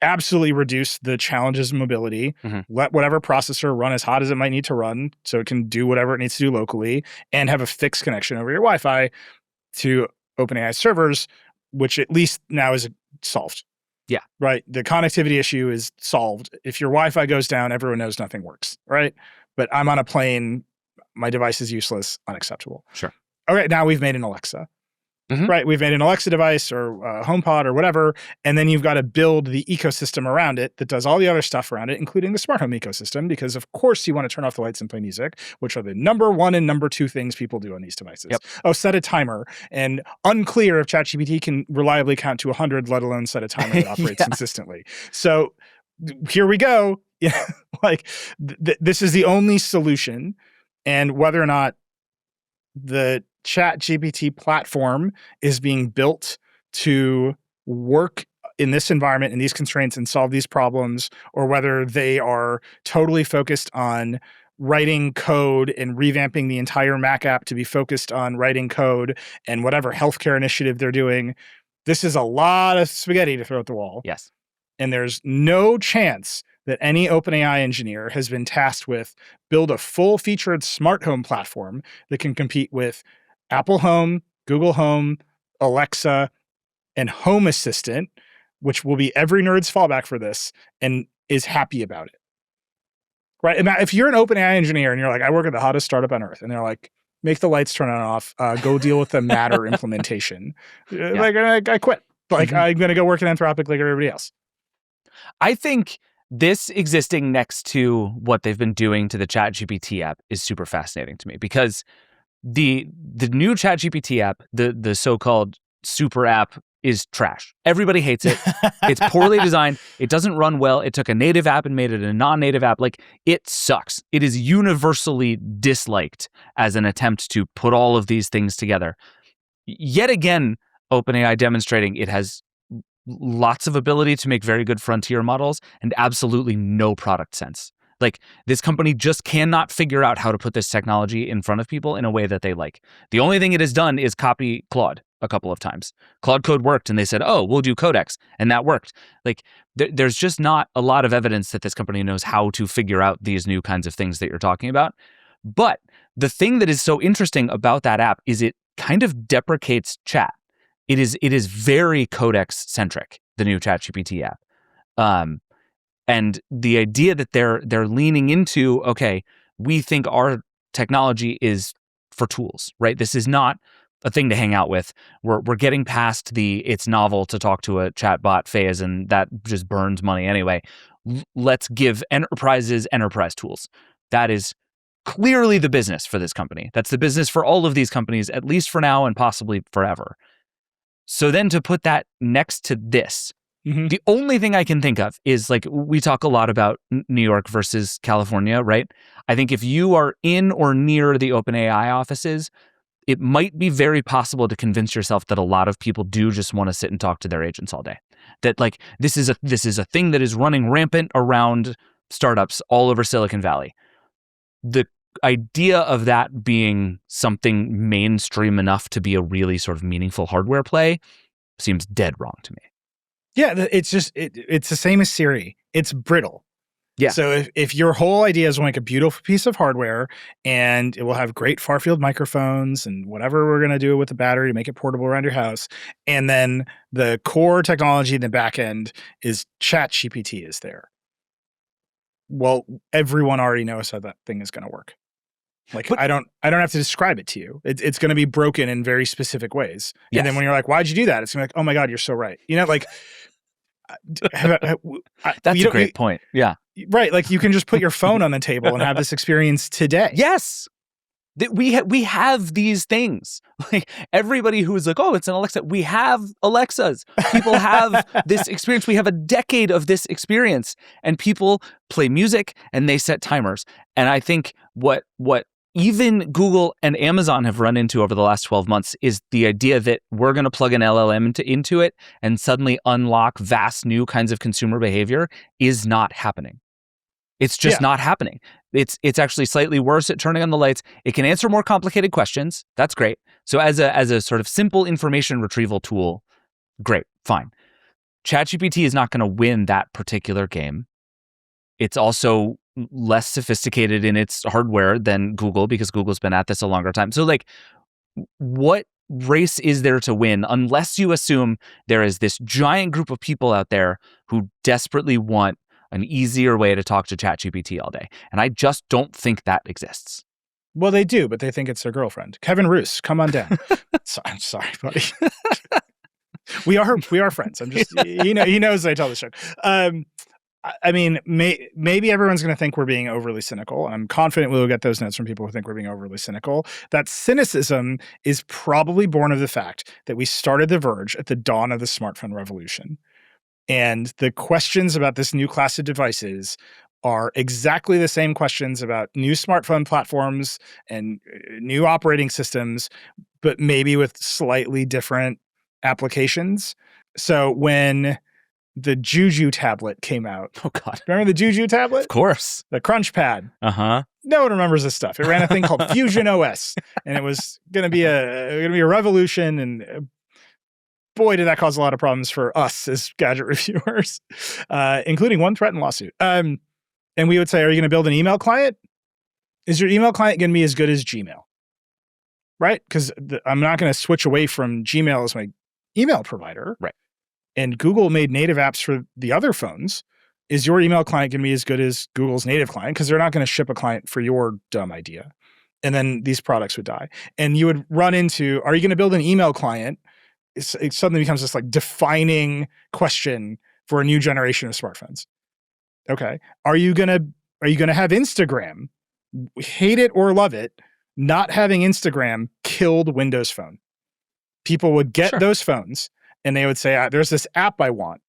absolutely reduce the challenges of mobility, let whatever processor run as hot as it might need to run so it can do whatever it needs to do locally, and have a fixed connection over your Wi-Fi to OpenAI servers, which at least now is solved. Yeah. Right? The connectivity issue is solved. If your Wi-Fi goes down, everyone knows nothing works, right? But I'm on a plane, my device is useless, unacceptable. Sure. Okay, now we've made an Alexa. right? We've made an Alexa device or HomePod or whatever, and then you've got to build the ecosystem around it that does all the other stuff around it, including the smart home ecosystem, because of course you want to turn off the lights and play music, which are the number one and number two things people do on these devices. Yep. Oh, set a timer, and unclear if ChatGPT can reliably count to 100, let alone set a timer that operates consistently. So here we go. Like this is the only solution, and whether or not the ChatGPT platform is being built to work in this environment, in these constraints, and solve these problems, or whether they are totally focused on writing code and revamping the entire Mac app to be focused on writing code and whatever healthcare initiative they're doing. This is a lot of spaghetti to throw at the wall. Yes. And there's no chance that any OpenAI engineer has been tasked with build a full-featured smart home platform that can compete with Apple Home, Google Home, Alexa, and Home Assistant, which will be every nerd's fallback for this, and is happy about it. Right? And if you're an OpenAI engineer and you're like, I work at the hottest startup on earth, and they're like, make the lights turn on and off, go deal with the Matter implementation. Like, I quit. Like, I'm going to go work at Anthropic like everybody else. I think this existing next to what they've been doing to the ChatGPT app is super fascinating to me, because the new ChatGPT app, the so-called super app, is trash. Everybody hates it. It's poorly designed. It doesn't run well. It took a native app and made it a non-native app. Like, it sucks. It is universally disliked as an attempt to put all of these things together. Yet again, OpenAI demonstrating it has lots of ability to make very good frontier models and absolutely no product sense. Like, this company just cannot figure out how to put this technology in front of people in a way that they like. The only thing it has done is copy Claude a couple of times. Claude Code worked, and they said, oh, we'll do Codex, and that worked. Like, there's just not a lot of evidence that this company knows how to figure out these new kinds of things that you're talking about. But the thing that is so interesting about that app is it kind of deprecates chat. It is very Codex centric, the new ChatGPT app. And the idea that they're leaning into, okay, we think our technology is for tools, right? This is not a thing to hang out with. We're getting past it's novel to talk to a chatbot phase, and that just burns money anyway. Let's give enterprises enterprise tools. That is clearly the business for this company. That's the business for all of these companies, at least for now and possibly forever. So then to put that next to this, the only thing I can think of is, like, we talk a lot about New York versus California, right? I think if you are in or near the OpenAI offices, it might be very possible to convince yourself that a lot of people do just want to sit and talk to their agents all day. That, like, this is a thing that is running rampant around startups all over Silicon Valley. The idea of that being something mainstream enough to be a really sort of meaningful hardware play seems dead wrong to me. Yeah, it's just it's the same as Siri. It's brittle. Yeah. So if your whole idea is to make a beautiful piece of hardware and it will have great far field microphones and whatever we're going to do with the battery to make it portable around your house, and then the core technology in the back end is ChatGPT is there. Well, everyone already knows how that thing is going to work. Like, but I don't have to describe it to you. It's going to be broken in very specific ways. Yes. And then when you're like, why'd you do that? It's going to be like, oh my God, you're so right. You know, like, that's a great point. Yeah. Right. Like, you can just put your phone on the table and have this experience today. Yes. We have these things. Like, everybody who is like, oh, it's an Alexa. We have Alexas. People have this experience. We have a decade of this experience, and people play music and they set timers. And I think what even Google and Amazon have run into over the last 12 months is the idea that we're going to plug an LLM into it and suddenly unlock vast new kinds of consumer behavior is not happening. It's just not happening. It's actually slightly worse at turning on the lights. It can answer more complicated questions. That's great. So as a sort of simple information retrieval tool, great, fine. ChatGPT is not going to win that particular game. It's also less sophisticated in its hardware than Google, because Google's been at this a longer time. So, like, what race is there to win unless you assume there is this giant group of people out there who desperately want an easier way to talk to ChatGPT all day? And I just don't think that exists. Well, they do, but they think it's their girlfriend. Kevin Roos, come on down. I'm sorry, buddy. We are friends. I'm just, he knows I tell the joke. I mean, maybe everyone's going to think we're being overly cynical. I'm confident we'll get those notes from people who think we're being overly cynical. That cynicism is probably born of the fact that we started The Verge at the dawn of the smartphone revolution. And the questions about this new class of devices are exactly the same questions about new smartphone platforms and new operating systems, but maybe with slightly different applications. So when the Juju tablet came out. Oh, God. Remember the Juju tablet? Of course. The Crunch Pad. Uh-huh. No one remembers this stuff. It ran a thing called Fusion OS, and it was going to be a revolution. And boy, did that cause a lot of problems for us as Gadget reviewers, including one threatened lawsuit. And we would say, are you going to build an email client? Is your email client going to be as good as Gmail? Right? Because I'm not going to switch away from Gmail as my email provider. Right. And Google made native apps for the other phones. Is your email client going to be as good as Google's native client? Because they're not going to ship a client for your dumb idea. And then these products would die. And you would run into, are you going to build an email client? It suddenly becomes this like defining question for a new generation of smartphones. Okay. Are you going to have Instagram? Hate it or love it. Not having Instagram killed Windows Phone. People would get those phones and they would say, there's this app I want.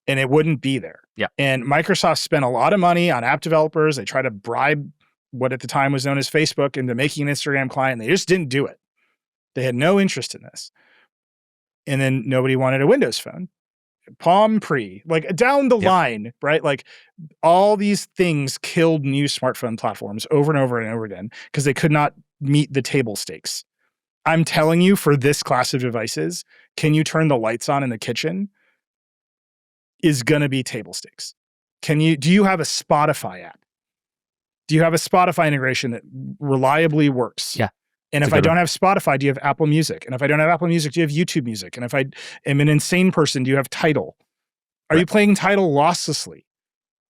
And it wouldn't be there. Yeah. And Microsoft spent a lot of money on app developers. They tried to bribe what at the time was known as Facebook into making an Instagram client. And they just didn't do it. They had no interest in this. And then nobody wanted a Windows Phone. Palm Pre, like down the line, right? Like all these things killed new smartphone platforms over and over and over again because they could not meet the table stakes. I'm telling you, for this class of devices, can you turn the lights on in the kitchen? Is going to be table stakes. Do you have a Spotify app? Do you have a Spotify integration that reliably works? Yeah. And if I don't have Spotify, do you have Apple Music? And if I don't have Apple Music, do you have YouTube Music? And if I am an insane person, do you have Tidal? Are you playing Tidal losslessly?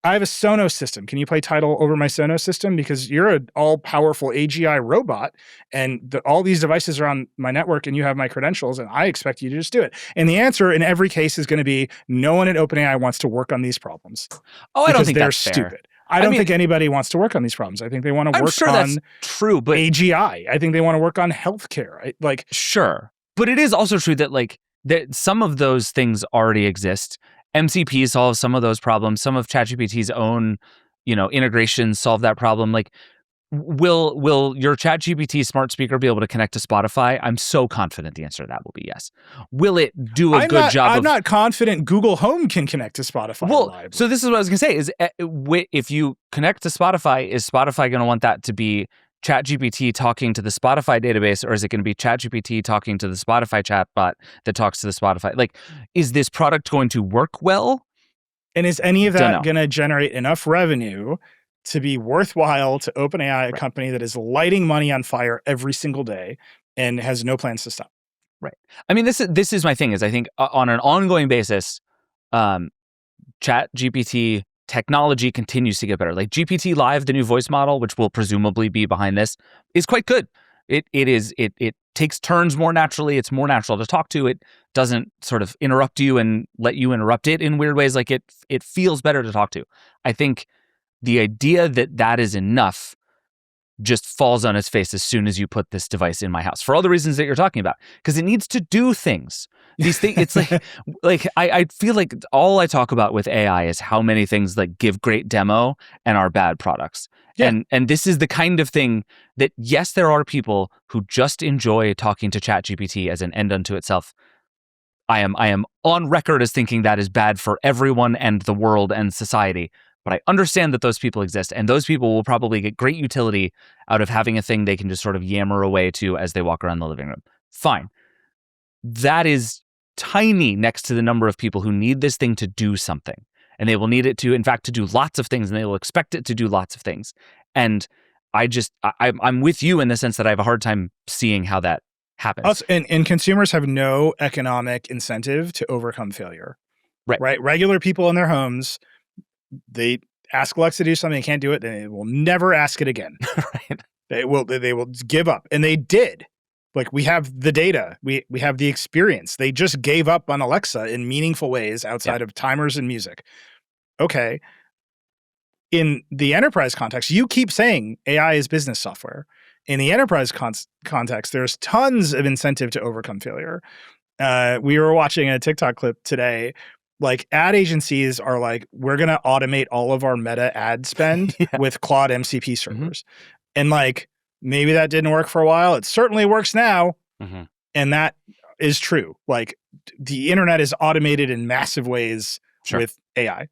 I have a Sonos system. Can you play Tidal over my Sonos system? Because you're an all-powerful AGI robot, and all these devices are on my network, and you have my credentials, and I expect you to just do it. And the answer in every case is going to be no one at OpenAI wants to work on these problems. Oh, I don't think they're that's stupid. fair. I don't think anybody wants to work on these problems. I think they want to work on that's true, but AGI. I think they want to work on healthcare. Sure. But it is also true that some of those things already exist. MCP solves some of those problems. Some of ChatGPT's own, integrations solve that problem. Like, will your ChatGPT smart speaker be able to connect to Spotify? I'm so confident the answer to that will be yes. Will it do a good job? I'm not confident Google Home can connect to Spotify. Well, reliably. So this is what I was going to say, is if you connect to Spotify, is Spotify going to want that to be ChatGPT talking to the Spotify database, or is it going to be ChatGPT talking to the Spotify chatbot that talks to the Spotify? Like, is this product going to work well? And is any of that going to generate enough revenue to be worthwhile to OpenAI, a company that is lighting money on fire every single day and has no plans to stop? Right. I mean, this is my thing, is I think on an ongoing basis, ChatGPT technology continues to get better. Like GPT Live, the new voice model, which will presumably be behind this, is quite good. It takes turns more naturally. It's more natural to talk to. It doesn't sort of interrupt you and let you interrupt it in weird ways. Like it feels better to talk to. I think the idea that is enough just falls on its face as soon as you put this device in my house, for all the reasons that you're talking about, because it needs to do things. These things, it's like I feel like all I talk about with AI is how many things like give great demo and are bad products. Yeah. And this is the kind of thing that, yes, there are people who just enjoy talking to ChatGPT as an end unto itself. I am on record as thinking that is bad for everyone and the world and society. But I understand that those people exist, and those people will probably get great utility out of having a thing they can just sort of yammer away to as they walk around the living room. Fine. That is tiny next to the number of people who need this thing to do something. And they will need it to, in fact, to do lots of things, and they will expect it to do lots of things. And I'm with you in the sense that I have a hard time seeing how that happens. And consumers have no economic incentive to overcome failure. Right? Regular people in their homes, they ask Alexa to do something, they can't do it, then they will never ask it again. Right. They will give up. And they did. Like, we have the data. We have the experience. They just gave up on Alexa in meaningful ways outside of timers and music. Okay. In the enterprise context, you keep saying AI is business software. In the enterprise context, there's tons of incentive to overcome failure. We were watching a TikTok clip today. Like, ad agencies are like, we're going to automate all of our meta ad spend with Claude MCP servers. And like, maybe that didn't work for a while. It certainly works now. And that is true. Like, the internet is automated in massive ways with AI.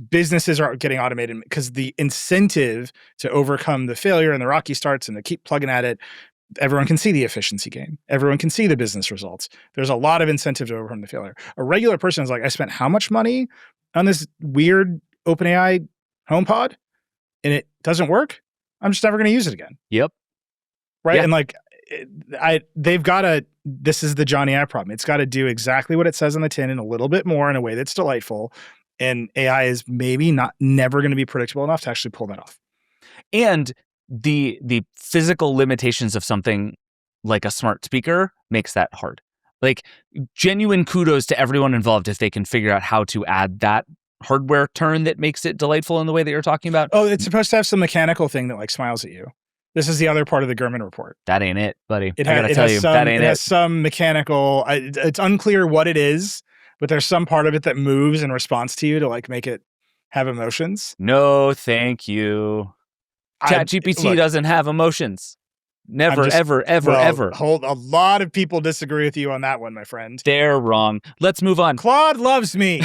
Businesses are getting automated because the incentive to overcome the failure and the rocky starts and to keep plugging at it, everyone can see the efficiency gain. Everyone can see the business results. There's a lot of incentive to overcome the failure. A regular person is like, I spent how much money on this weird OpenAI HomePod and it doesn't work? I'm just never going to use it again. Yep. Right? Yeah. And like, they've got to, this is the Johnny Ive problem. It's got to do exactly what it says on the tin and a little bit more in a way that's delightful. And AI is maybe never going to be predictable enough to actually pull that off. And the physical limitations of something like a smart speaker makes that hard. Like, genuine kudos to everyone involved if they can figure out how to add that hardware turn that makes it delightful in the way that you're talking about. Oh, it's supposed to have some mechanical thing that like smiles at you. This is the other part of the Gurman report. That ain't it, buddy. That ain't it. It has some mechanical, it's unclear what it is, but there's some part of it that moves in response to you to like make it have emotions. No, thank you. ChatGPT doesn't have emotions. Never, ever. A lot of people disagree with you on that one, my friend. They're wrong. Let's move on. Claude loves me.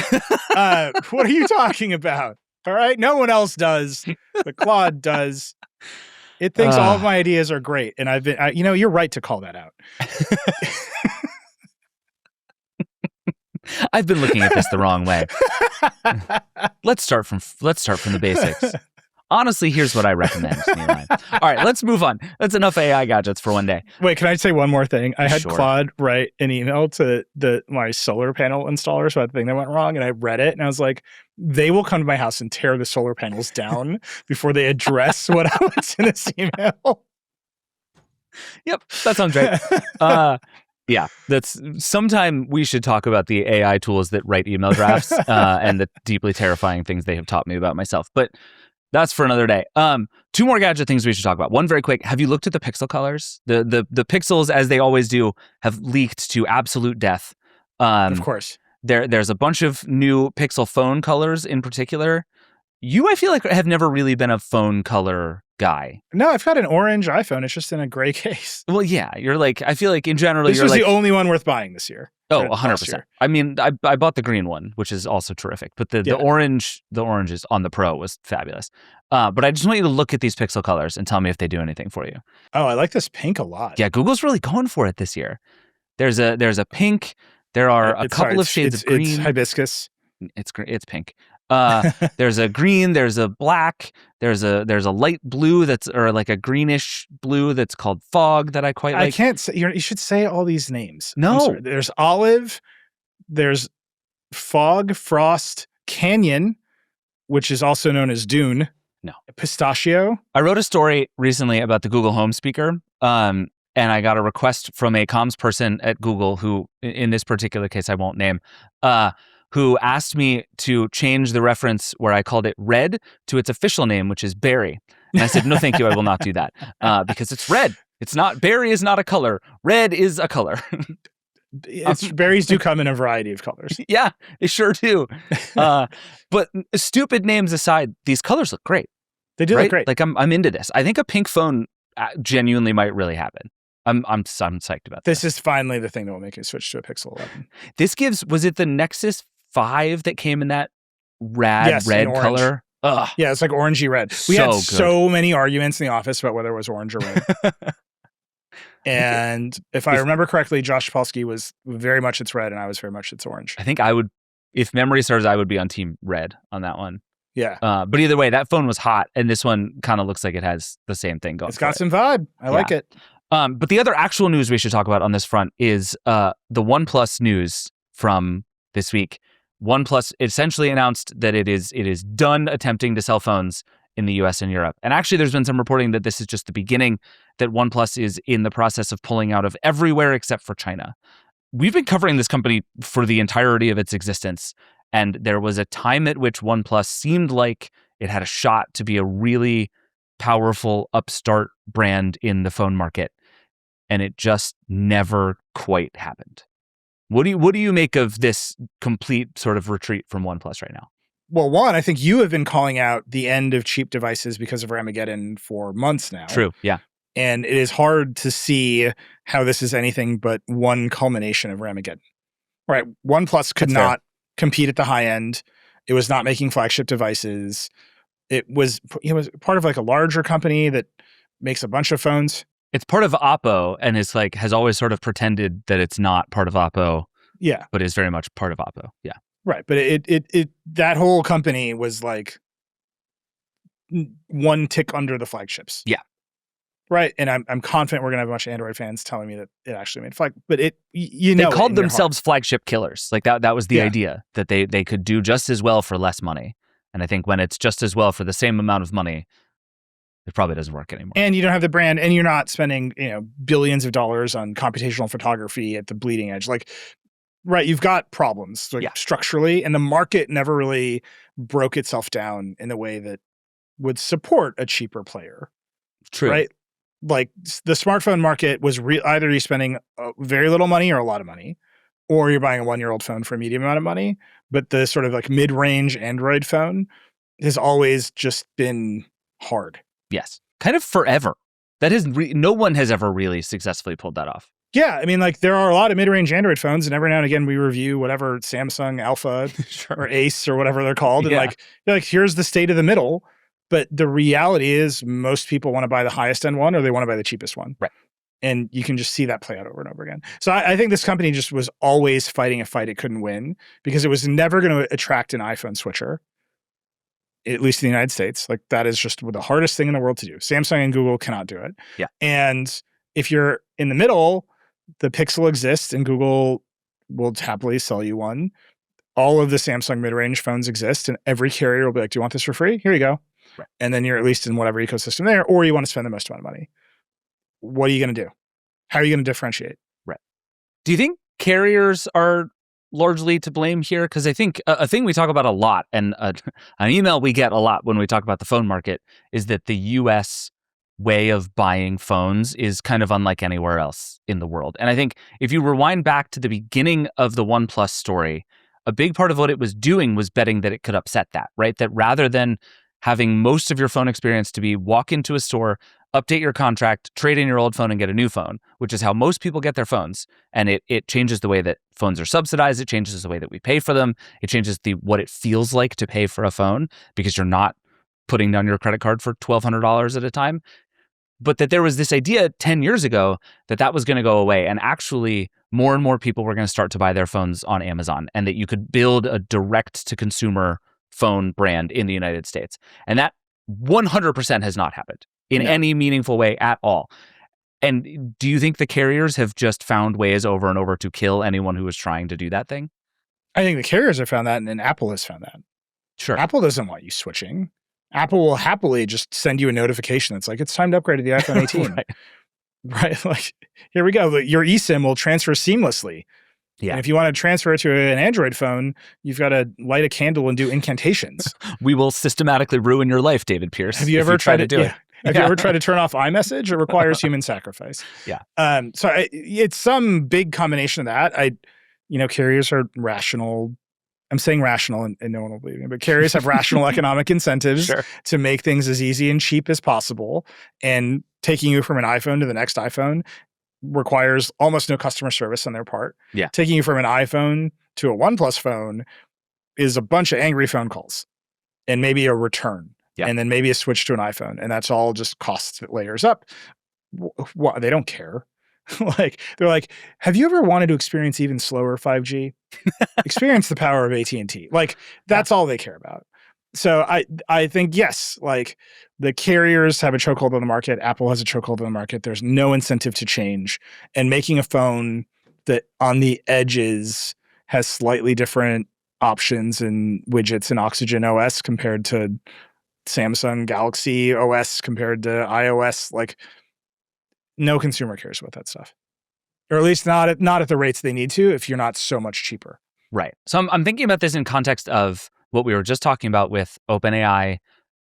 What are you talking about? All right. No one else does, but Claude does. It thinks all of my ideas are great. And you're right to call that out. I've been looking at this the wrong way. Let's start from the basics. Honestly, here's what I recommend, Nilay. All right, let's move on. That's enough AI gadgets for one day. Wait, can I say one more thing? I had Claude write an email to my solar panel installers about the thing that went wrong, and I read it, and I was like, they will come to my house and tear the solar panels down before they address what I was in this email. Yep, that sounds right. Yeah, that's sometime we should talk about the AI tools that write email drafts and the deeply terrifying things they have taught me about myself. But that's for another day. Two more gadget things we should talk about. One very quick. Have you looked at the pixel colors? The pixels, as they always do, have leaked to absolute death. Of course. There's a bunch of new Pixel phone colors in particular. I feel like, have never really been a phone color guy. No, I've got an orange iPhone. It's just in a gray case. Well, yeah. You're like, I feel like in general, this was the only one worth buying this year. Oh, 100%. I mean, I bought the green one, which is also terrific. But the orange is on the Pro was fabulous. But I just want you to look at these pixel colors and tell me if they do anything for you. Oh, I like this pink a lot. Yeah, Google's really going for it this year. There's a pink. There are a couple of shades of green. It's hibiscus. It's pink. There's a green, there's a black, there's a light blue or like a greenish blue that's called fog that I quite like. I can't say, you should say all these names. No. There's olive, there's fog, frost, canyon, which is also known as dune. No. Pistachio. I wrote a story recently about the Google Home speaker. And I got a request from a comms person at Google who, in this particular case, I won't name, who asked me to change the reference where I called it red to its official name, which is berry. And I said, no, thank you. I will not do that because it's red. It's not, berry is not a color. Red is a color. Berries do come in a variety of colors. Yeah, they sure do. But stupid names aside, these colors look great. They do look great. Like I'm into this. I think a pink phone genuinely might really happen. I'm psyched about this. This is finally the thing that will make it switch to a Pixel 11. This was it the Nexus 5 that came in that red color? Ugh. Yeah, it's like orangey red. We had so many arguments in the office about whether it was orange or red. And if I remember correctly, Josh Polsky was very much it's red and I was very much it's orange. I think I would, if memory serves, I would be on team red on that one. Yeah. But either way, that phone was hot and this one kind of looks like it has the same thing going. It's got some vibe. I like it. But the other actual news we should talk about on this front is the OnePlus news from this week. OnePlus essentially announced that it is done attempting to sell phones in the US and Europe. And actually, there's been some reporting that this is just the beginning, that OnePlus is in the process of pulling out of everywhere except for China. We've been covering this company for the entirety of its existence. And there was a time at which OnePlus seemed like it had a shot to be a really powerful upstart brand in the phone market. And it just never quite happened. What do you make of this complete sort of retreat from OnePlus right now? Well, one, I think you have been calling out the end of cheap devices because of Armageddon for months now. True, yeah. And it is hard to see how this is anything but one culmination of Armageddon. Right. OnePlus could not compete at the high end. It was not making flagship devices. It was part of like a larger company that makes a bunch of phones. It's part of Oppo and is like has always sort of pretended that it's not part of Oppo. Yeah. But is very much part of Oppo. Yeah. Right. But it that whole company was like one tick under the flagships. Yeah. Right. And I'm confident we're gonna have a bunch of Android fans telling me that it actually made flag. But they called themselves flagship killers. Like that was the idea, that they could do just as well for less money. And I think when it's just as well for the same amount of money, it probably doesn't work anymore. And you don't have the brand, and you're not spending, billions of dollars on computational photography at the bleeding edge. Like, right, you've got problems structurally, and the market never really broke itself down in the way that would support a cheaper player. True. Right? Like the smartphone market was either you're spending very little money or a lot of money, or you're buying a 1-year-old phone for a medium amount of money. But the sort of like mid-range Android phone has always just been hard. Yes. Kind of forever. That is, no one has ever really successfully pulled that off. Yeah. I mean, like there are a lot of mid-range Android phones, and every now and again we review whatever Samsung Alpha or Ace or whatever they're called. And like, here's the state of the middle. But the reality is most people want to buy the highest end one, or they want to buy the cheapest one. Right. And you can just see that play out over and over again. So I think this company just was always fighting a fight it couldn't win, because it was never going to attract an iPhone switcher, at least in the United States. Like that is just the hardest thing in the world to do. Samsung and Google cannot do it. Yeah. And if you're in the middle, the Pixel exists and Google will happily sell you one. All of the Samsung mid-range phones exist, and every carrier will be like, do you want this for free? Here you go. Right. And then you're at least in whatever ecosystem there, or you want to spend the most amount of money. What are you going to do? How are you going to differentiate? Right. Do you think carriers are largely to blame here? Because I think a thing we talk about a lot, and an email we get a lot when we talk about the phone market, is that the US way of buying phones is kind of unlike anywhere else in the world. And I think if you rewind back to the beginning of the OnePlus story, a big part of what it was doing was betting that it could upset that, right? That rather than having most of your phone experience to be walk into a store, update your contract, trade in your old phone and get a new phone, which is how most people get their phones. And it changes the way that phones are subsidized. It changes the way that we pay for them. It changes what it feels like to pay for a phone, because you're not putting down your credit card for $1,200 at a time. But that there was this idea 10 years ago that was going to go away. And actually, more and more people were going to start to buy their phones on Amazon, and that you could build a direct-to-consumer phone brand in the United States. And that 100% has not happened in any meaningful way at all. And do you think the carriers have just found ways over and over to kill anyone who is trying to do that thing? I think the carriers have found that, and Apple has found that. Sure. Apple doesn't want you switching. Apple will happily just send you a notification that's like, it's time to upgrade to the iPhone 18. Right? Like, here we go. Your eSIM will transfer seamlessly. Yeah. And if you want to transfer it to an Android phone, you've got to light a candle and do incantations. We will systematically ruin your life, David Pierce. Have you ever tried to do it? Have you ever tried to turn off iMessage? It requires human sacrifice. Yeah. So it's some big combination of that. Carriers are rational. I'm saying rational, and no one will believe me, but carriers have rational economic incentives to make things as easy and cheap as possible. And taking you from an iPhone to the next iPhone requires almost no customer service on their part. Yeah. Taking you from an iPhone to a OnePlus phone is a bunch of angry phone calls and maybe a return. Yeah. And then maybe a switch to an iPhone. And that's all just costs that layers up. They don't care. They're like, have you ever wanted to experience even slower 5G? Experience the power of AT&T. That's all they care about. So I think, yes, the carriers have a chokehold on the market. Apple has a chokehold on the market. There's no incentive to change. And making a phone that on the edges has slightly different options and widgets and Oxygen OS compared to Samsung Galaxy OS compared to iOS. Like, no consumer cares about that stuff. Or at least not at the rates they need to if you're not so much cheaper. Right. So I'm thinking about this in context of what we were just talking about with OpenAI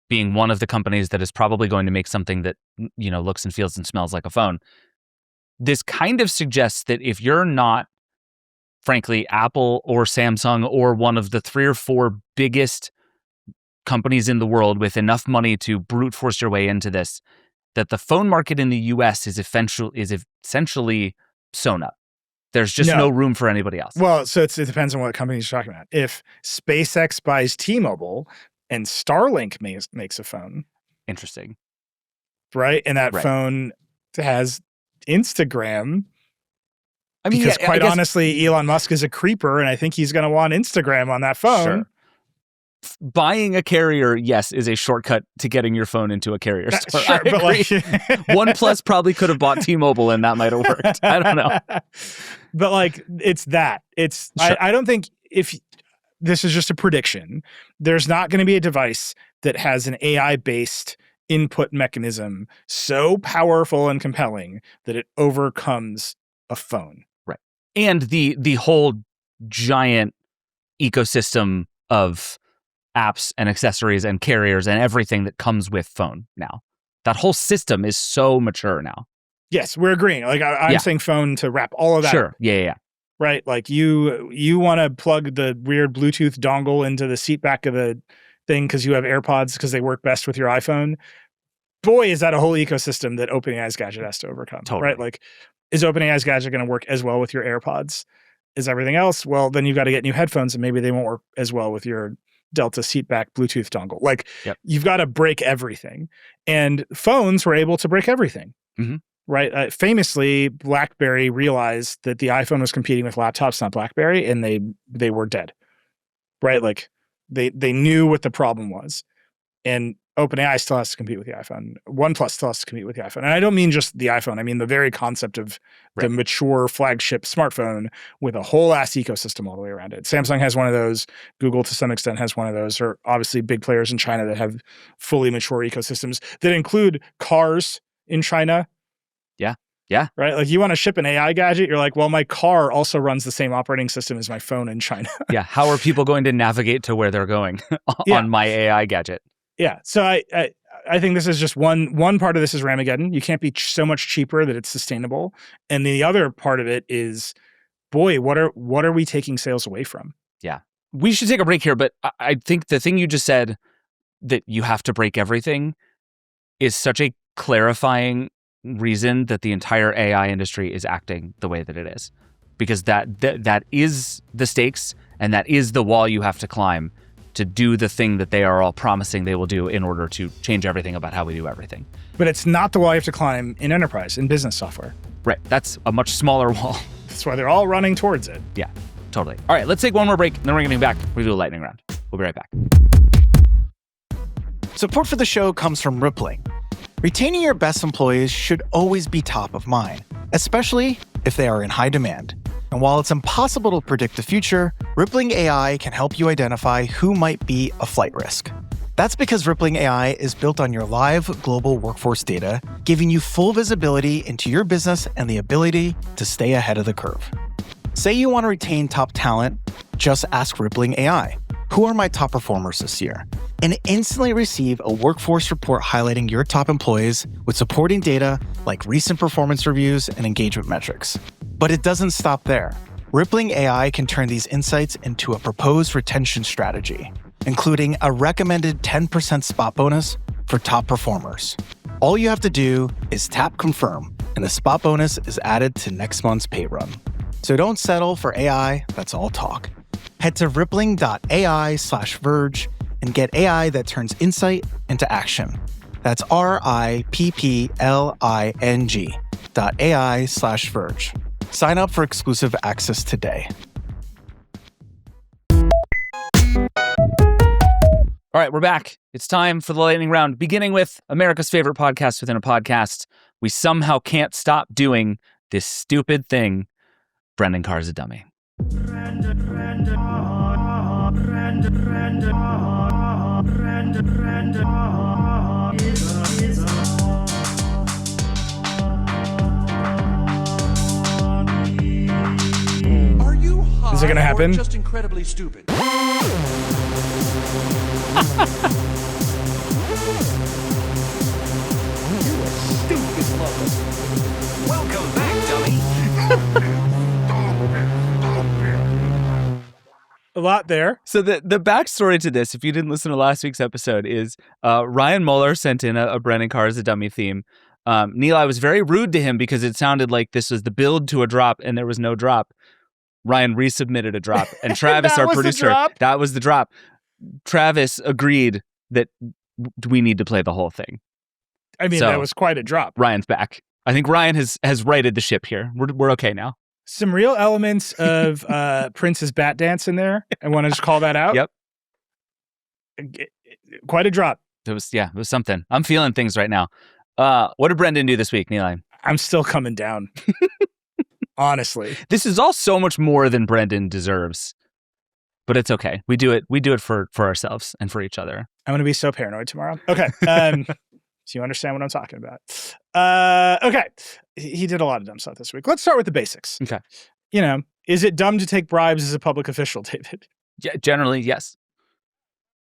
being one of the companies that is probably going to make something that, looks and feels and smells like a phone. This kind of suggests that if you're not, frankly, Apple or Samsung or one of the 3 or 4 biggest companies in the world with enough money to brute force your way into this, that the phone market in the US is essentially sewn up. There's just no room for anybody else. Well, so it depends on what company you're talking about. If SpaceX buys T-Mobile and Starlink makes a phone. Interesting. Right? And that phone has Instagram. I mean, because quite honestly, Elon Musk is a creeper, and I think he's going to want Instagram on that phone. Sure. Buying a carrier, yes, is a shortcut to getting your phone into a carrier store. Sure, but like OnePlus probably could have bought T-Mobile, and that might have worked. I don't know. But like, it's that. It's sure. I don't think if this is just a prediction, there's not going to be a device that has an AI-based input mechanism so powerful and compelling that it overcomes a phone. Right. And the whole giant ecosystem of apps and accessories and carriers and everything that comes with phone now. That whole system is so mature now. Yes, we're agreeing. Like I'm saying phone to wrap all of that. Sure. Yeah. Right? Like you want to plug the weird Bluetooth dongle into the seat back of the thing because you have AirPods because they work best with your iPhone. Boy, is that a whole ecosystem that OpenAI's Gadget has to overcome. Totally. Right? Like, is OpenAI's Gadget going to work as well with your AirPods as everything else? Well, then you've got to get new headphones and maybe they won't work as well with your Delta seatback Bluetooth dongle. Like, You've got to break everything. And phones were able to break everything. Mm-hmm. Right? Famously, BlackBerry realized that the iPhone was competing with laptops, not BlackBerry, and they were dead. Right? Like, they knew what the problem was. And OpenAI still has to compete with the iPhone. OnePlus still has to compete with the iPhone. And I don't mean just the iPhone. I mean the very concept of the mature flagship smartphone with a whole ass ecosystem all the way around it. Samsung has one of those. Google, to some extent, has one of those. There are obviously big players in China that have fully mature ecosystems that include cars in China. Yeah. Right? Like, you want to ship an AI gadget, you're like, well, my car also runs the same operating system as my phone in China. Yeah. How are people going to navigate to where they're going on my AI gadget? Yeah. So I think this is just one part of this is Ramageddon. You can't be so much cheaper that it's sustainable. And the other part of it is, boy, what are we taking sales away from? Yeah. We should take a break here, but I think the thing you just said, that you have to break everything, is such a clarifying reason that the entire AI industry is acting the way that it is. Because that is the stakes, and that is the wall you have to climb to do the thing that they are all promising they will do in order to change everything about how we do everything. But it's not the wall you have to climb in enterprise, in business software. Right. That's a much smaller wall. That's why they're all running towards it. Yeah, totally. All right, let's take one more break, and then we're going to be back. We'll do a lightning round. We'll be right back. Support for the show comes from Rippling. Retaining your best employees should always be top of mind, especially if they are in high demand. And while it's impossible to predict the future, Rippling AI can help you identify who might be a flight risk. That's because Rippling AI is built on your live global workforce data, giving you full visibility into your business and the ability to stay ahead of the curve. Say you want to retain top talent, just ask Rippling AI, who are my top performers this year? And instantly receive a workforce report highlighting your top employees with supporting data like recent performance reviews and engagement metrics. But it doesn't stop there. Rippling AI can turn these insights into a proposed retention strategy, including a recommended 10% spot bonus for top performers. All you have to do is tap confirm, and the spot bonus is added to next month's pay run. So don't settle for AI that's all talk. Head to rippling.ai/Verge and get AI that turns insight into action. That's rippling.ai/Verge. Sign up for exclusive access today. All right, we're back. It's time for the lightning round, beginning with America's favorite podcast within a podcast. We somehow can't stop doing this stupid thing. Brendan Carr's a dummy. Is it going to happen? Just incredibly stupid. Welcome back, dummy. A lot there. So the backstory to this, if you didn't listen to last week's episode, is Ryan Mueller sent in a Brendan Carr as a dummy theme. Nilay was very rude to him because it sounded like this was the build to a drop and there was no drop. Ryan resubmitted a drop, and Travis, our producer, that was the drop. Travis agreed that we need to play the whole thing. I mean, So, that was quite a drop. Ryan's back. I think Ryan has righted the ship here. We're okay now. Some real elements of Prince's bat dance in there. I want to just call that out. Yep. Quite a drop. It was something. I'm feeling things right now. What did Brendan do this week, Nilay? I'm still coming down. Honestly. This is all so much more than Brendan deserves. But it's okay. We do it for ourselves and for each other. I'm going to be so paranoid tomorrow. Okay. So you understand what I'm talking about. Okay. He did a lot of dumb stuff this week. Let's start with the basics. Okay. Is it dumb to take bribes as a public official, David? Yeah, generally, yes.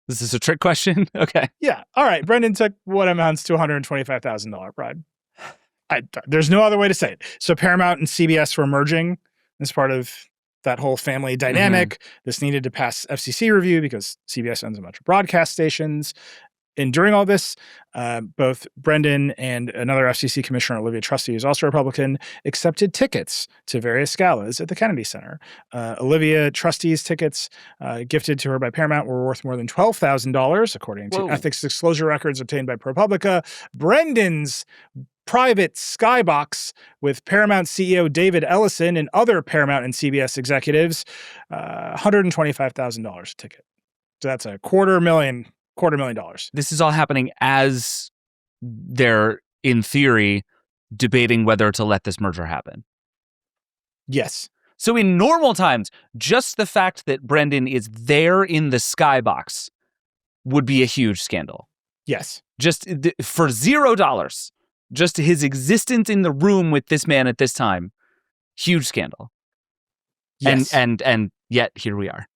This is a trick question? Okay. Yeah. All right. Brendan took what amounts to $125,000 bribe. There's no other way to say it. So Paramount and CBS were merging as part of that whole family dynamic. Mm-hmm. This needed to pass FCC review because CBS owns a bunch of broadcast stations. And during all this, both Brendan and another FCC commissioner, Olivia Trusty, who's also a Republican, accepted tickets to various galas at the Kennedy Center. Olivia Trusty's tickets gifted to her by Paramount were worth more than $12,000, according to ethics disclosure records obtained by ProPublica. Brendan's private skybox with Paramount CEO David Ellison and other Paramount and CBS executives, $125,000 a ticket. So that's a $250,000. This is all happening as they're, in theory, debating whether to let this merger happen. Yes. So in normal times, just the fact that Brendan is there in the skybox would be a huge scandal. Yes. Just for $0. Just his existence in the room with this man at this time, huge scandal. Yes. And yet here we are.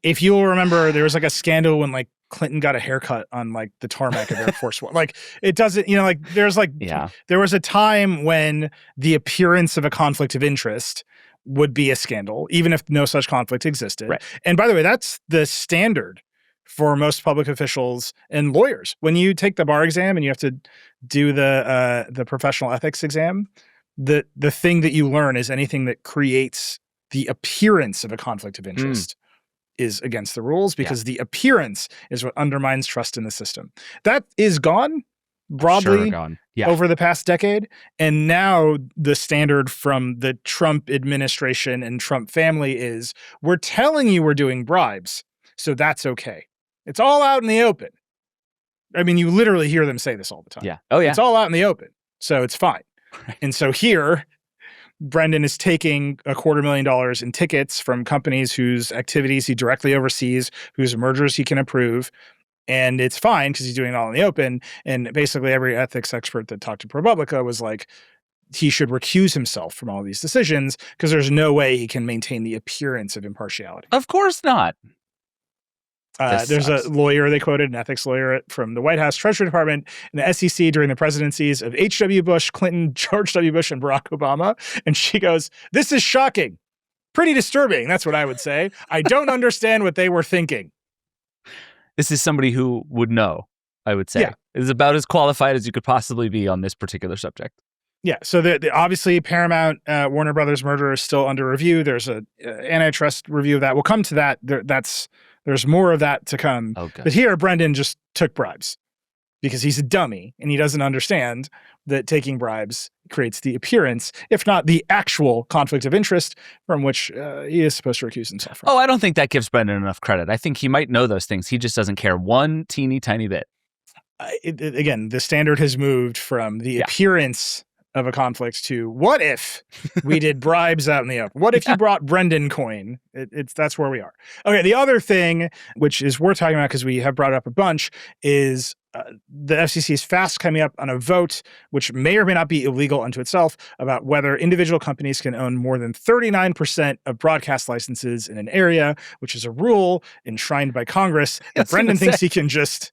If you'll remember, there was like a scandal when like Clinton got a haircut on like the tarmac of Air Force One. Like it doesn't, there was a time when the appearance of a conflict of interest would be a scandal, even if no such conflict existed. Right. And by the way, that's the standard for most public officials and lawyers. When you take the bar exam and you have to do the professional ethics exam, the thing that you learn is anything that creates the appearance of a conflict of interest is against the rules, because the appearance is what undermines trust in the system. That is gone broadly over the past decade. And now the standard from the Trump administration and Trump family is, we're telling you we're doing bribes, so that's okay. It's all out in the open. I mean, you literally hear them say this all the time. Yeah. Oh, yeah. It's all out in the open, so it's fine. And so here, Brendan is taking $250,000 in tickets from companies whose activities he directly oversees, whose mergers he can approve. And it's fine because he's doing it all in the open. And basically every ethics expert that talked to ProPublica was like, he should recuse himself from all these decisions because there's no way he can maintain the appearance of impartiality. Of course not. There's a lawyer, they quoted, an ethics lawyer from the White House Treasury Department and the SEC during the presidencies of H.W. Bush, Clinton, George W. Bush, and Barack Obama. And she goes, "This is shocking. Pretty disturbing." That's what I would say. I don't understand what they were thinking. This is somebody who would know, I would say. Yeah. Is about as qualified as you could possibly be on this particular subject. Yeah, so obviously Paramount Warner Brothers merger is still under review. There's an antitrust review of that. We'll come to that. There's more of that to come. Okay. But here, Brendan just took bribes because he's a dummy and he doesn't understand that taking bribes creates the appearance, if not the actual conflict of interest from which he is supposed to recuse himself from. Oh, I don't think that gives Brendan enough credit. I think he might know those things. He just doesn't care one teeny tiny bit. Again, the standard has moved from the appearance of a conflict to what if we did bribes out in the open? What if you brought Brendan coin? That's where we are. Okay, the other thing, which is worth talking about because we have brought it up a bunch, is the FCC is fast coming up on a vote, which may or may not be illegal unto itself, about whether individual companies can own more than 39% of broadcast licenses in an area, which is a rule enshrined by Congress that Brendan thinks he can just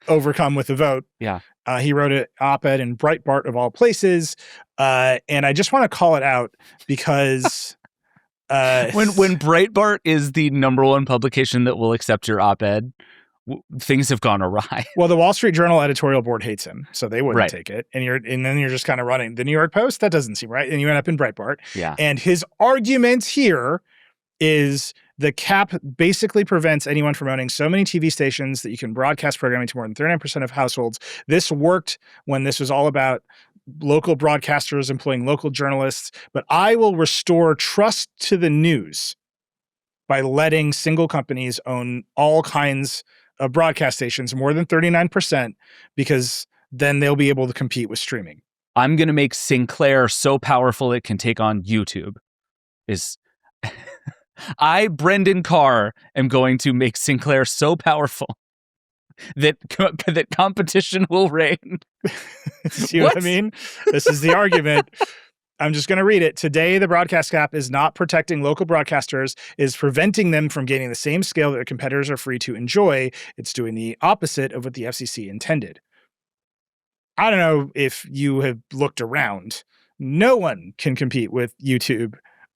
overcome with a vote. Yeah. He wrote an op-ed in Breitbart of all places, and I just want to call it out because when Breitbart is the number one publication that will accept your op-ed, things have gone awry. Well, the Wall Street Journal editorial board hates him, so they wouldn't take it. And then you're just kind of running the New York Post. That doesn't seem right, and you end up in Breitbart. Yeah. And his argument here is the cap basically prevents anyone from owning so many TV stations that you can broadcast programming to more than 39% of households. This worked when this was all about local broadcasters employing local journalists, but I will restore trust to the news by letting single companies own all kinds of broadcast stations, more than 39%, because then they'll be able to compete with streaming. I'm going to make Sinclair so powerful it can take on YouTube. I, Brendan Carr, am going to make Sinclair so powerful that competition will reign. See what I mean? This is the argument. I'm just going to read it. Today, the broadcast cap is not protecting local broadcasters, is preventing them from gaining the same scale that their competitors are free to enjoy. It's doing the opposite of what the FCC intended. I don't know if you have looked around. No one can compete with YouTube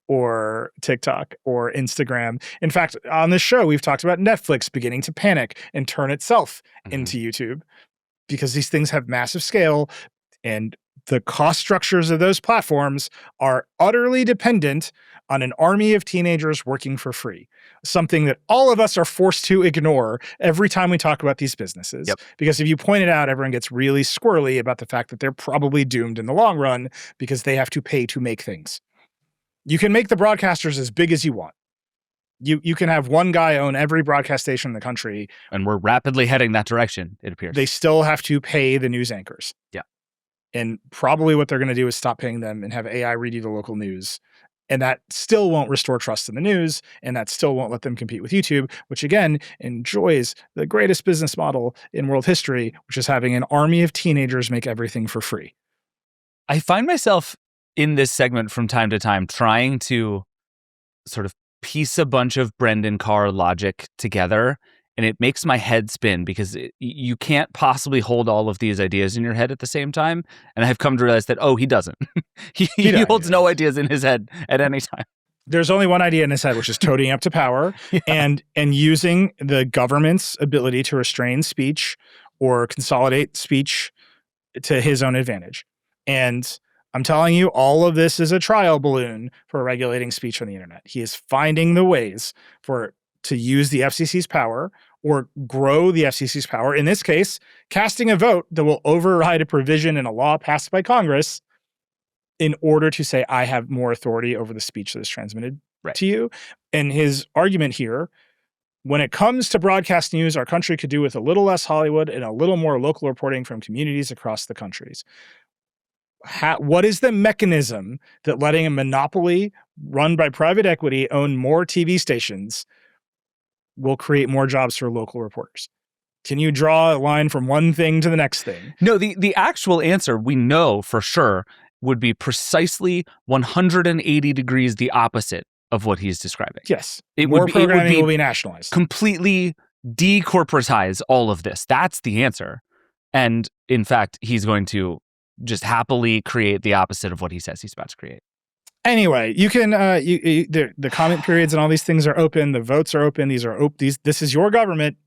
or TikTok or Instagram. In fact, on this show, we've talked about Netflix beginning to panic and turn itself into YouTube because these things have massive scale, and the cost structures of those platforms are utterly dependent on an army of teenagers working for free, something that all of us are forced to ignore every time we talk about these businesses. Yep. Because if you point it out, everyone gets really squirrely about the fact that they're probably doomed in the long run because they have to pay to make things. You can make the broadcasters as big as you want. You can have one guy own every broadcast station in the country. And we're rapidly heading that direction, it appears. They still have to pay the news anchors. Yeah. And probably what they're going to do is stop paying them and have AI read you the local news. And that still won't restore trust in the news. And that still won't let them compete with YouTube, which again enjoys the greatest business model in world history, which is having an army of teenagers make everything for free. I find myself in this segment from time to time trying to sort of piece a bunch of Brendan Carr logic together. And it makes my head spin because you can't possibly hold all of these ideas in your head at the same time. And I've come to realize that, he doesn't. he holds no ideas in his head at any time. There's only one idea in his head, which is toting up to power and using the government's ability to restrain speech or consolidate speech to his own advantage. And I'm telling you, all of this is a trial balloon for regulating speech on the internet. He is finding the ways to use the FCC's power or grow the FCC's power. In this case, casting a vote that will override a provision in a law passed by Congress in order to say, I have more authority over the speech that is transmitted to you. And his argument here, when it comes to broadcast news, our country could do with a little less Hollywood and a little more local reporting from communities across the countries. What is the mechanism that letting a monopoly run by private equity own more TV stations will create more jobs for local reporters? Can you draw a line from one thing to the next thing? No, the actual answer we know for sure would be precisely 180 degrees the opposite of what he's describing. Yes. More programming will be nationalized. Completely decorporatize all of this. That's the answer. And in fact, he's going to just happily create the opposite of what he says he's about to create. Anyway, you can the comment periods and all these things are open. The votes are open. This is your government.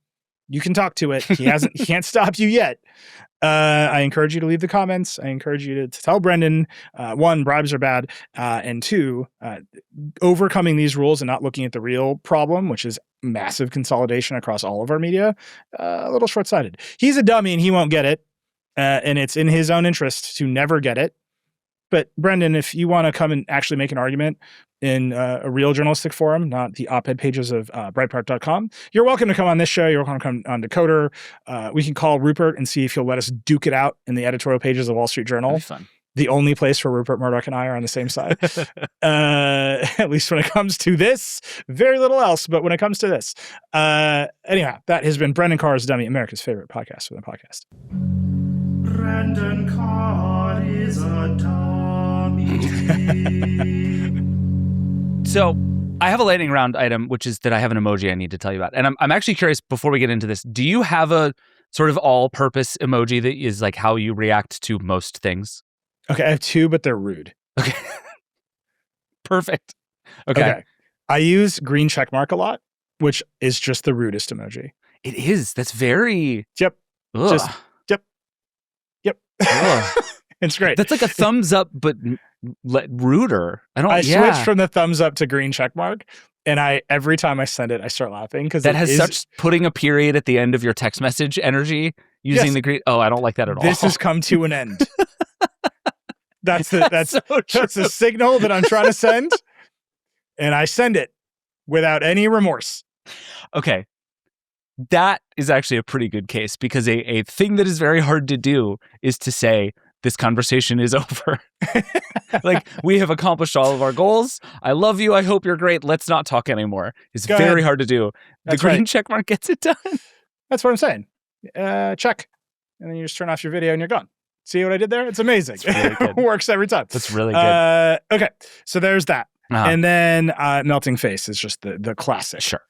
You can talk to it. He can't stop you yet. I encourage you to leave the comments. I encourage you to tell Brendan, one, bribes are bad, and two, overcoming these rules and not looking at the real problem, which is massive consolidation across all of our media, a little short-sighted. He's a dummy and he won't get it, and it's in his own interest to never get it. But Brendan, if you want to come and actually make an argument in a real journalistic forum, not the op-ed pages of Breitbart.com, you're welcome to come on this show. You're welcome to come on Decoder. We can call Rupert and see if he'll let us duke it out in the editorial pages of Wall Street Journal. That'd be fun. the only place where Rupert Murdoch and I are on the same side. At least when it comes to this. Very little else, but when it comes to this. Anyhow, that has been Brendan Carr's Dummy, America's favorite podcast within a podcast. Brendan Carr is a dummy. So I have a lightning round item, which is that I have an emoji I need to tell you about. And I'm actually curious, before we get into this, do you have a sort of all-purpose emoji that is like how you react to most things? Okay, I have two, but they're rude. Okay. Perfect. Okay. I use green checkmark a lot, which is just the rudest emoji. It is. That's very... Yep. Ugh. Just, yep. Ugh. It's great. That's like a thumbs up, but ruder. I switched from the thumbs up to green checkmark, and every time I send it, I start laughing because that has such putting a period at the end of your text message energy using the green. Oh, I don't like that at all. This has come to an end. That's the signal that I'm trying to send, and I send it without any remorse. Okay. That is actually a pretty good case, because a thing that is very hard to do is to say, this conversation is over. Like, we have accomplished all of our goals. I love you. I hope you're great. Let's not talk anymore. It's very hard to do. That's the green right. check mark gets it done. That's what I'm saying. Check. And then you just turn off your video and you're gone. See what I did there? It's amazing. It's really good. Works every time. That's really good. Okay. So there's that. Uh-huh. And then melting face is just the classic. Sure.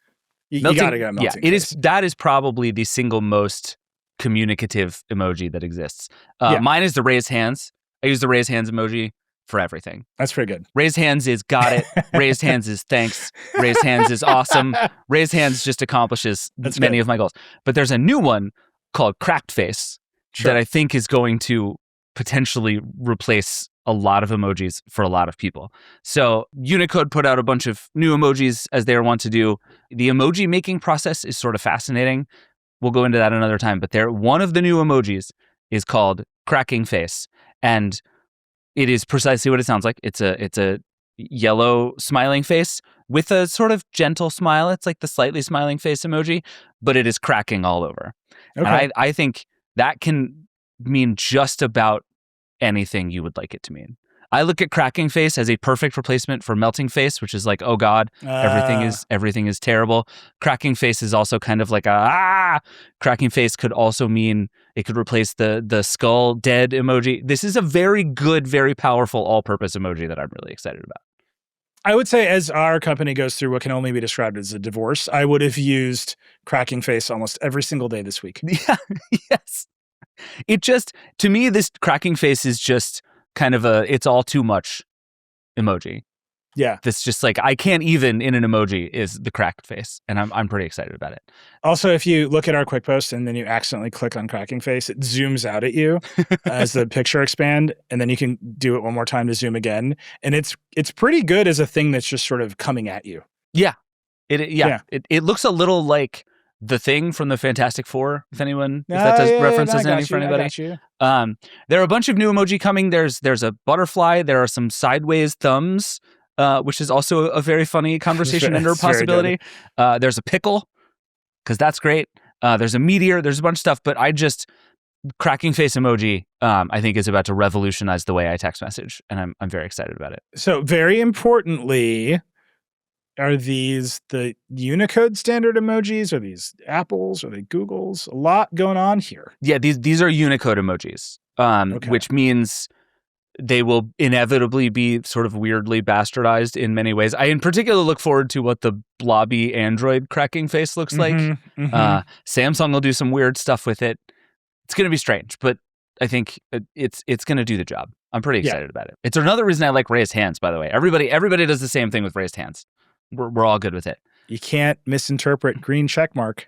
You got to go melting face. That is probably the single most communicative emoji that exists. Mine is the raised hands. I use the raised hands emoji for everything. That's pretty good. Raised hands is got it. Raised hands is thanks. Raised hands is awesome. Raised hands just accomplishes many of my goals. But there's a new one called cracked face that I think is going to potentially replace a lot of emojis for a lot of people. So Unicode put out a bunch of new emojis, as they want to do. The emoji making process is sort of fascinating. We'll go into that another time. But one of the new emojis is called cracking face. And it is precisely what it sounds like. It's a yellow smiling face with a sort of gentle smile. It's like the slightly smiling face emoji, but it is cracking all over. Okay. And I think that can mean just about anything you would like it to mean. I look at cracking face as a perfect replacement for melting face, which is like, oh God, everything is terrible. Cracking face is also kind of like cracking face could also mean it could replace the skull dead emoji. This is a very good, very powerful all-purpose emoji that I'm really excited about. I would say, as our company goes through what can only be described as a divorce, I would have used cracking face almost every single day this week. Yeah, yes. It just, to me, this cracking face is just kind of it's all too much emoji. Yeah. That's just like, I can't even in an emoji is the cracked face. And I'm pretty excited about it. Also, if you look at our quick post and then you accidentally click on cracking face, it zooms out at you as the picture expand. And then you can do it one more time to zoom again. And it's pretty good as a thing that's just sort of coming at you. Yeah. It looks a little like the Thing from the Fantastic Four, if that does references any for anybody. There are a bunch of new emoji coming. There's a butterfly. There are some sideways thumbs, which is also a very funny conversation ender possibility. There's a pickle, because that's great. There's a meteor. There's a bunch of stuff. But cracking face emoji, I think, is about to revolutionize the way I text message, and I'm very excited about it. So very importantly, are these the Unicode standard emojis? Are these Apple's? Are they Google's? A lot going on here. Yeah, these are Unicode emojis, which means they will inevitably be sort of weirdly bastardized in many ways. I in particular look forward to what the blobby Android cracking face looks like. Samsung will do some weird stuff with it. It's going to be strange, but I think it's going to do the job. I'm pretty excited about it. It's another reason I like raised hands, by the way. Everybody does the same thing with raised hands. We're all good with it. You can't misinterpret green check mark.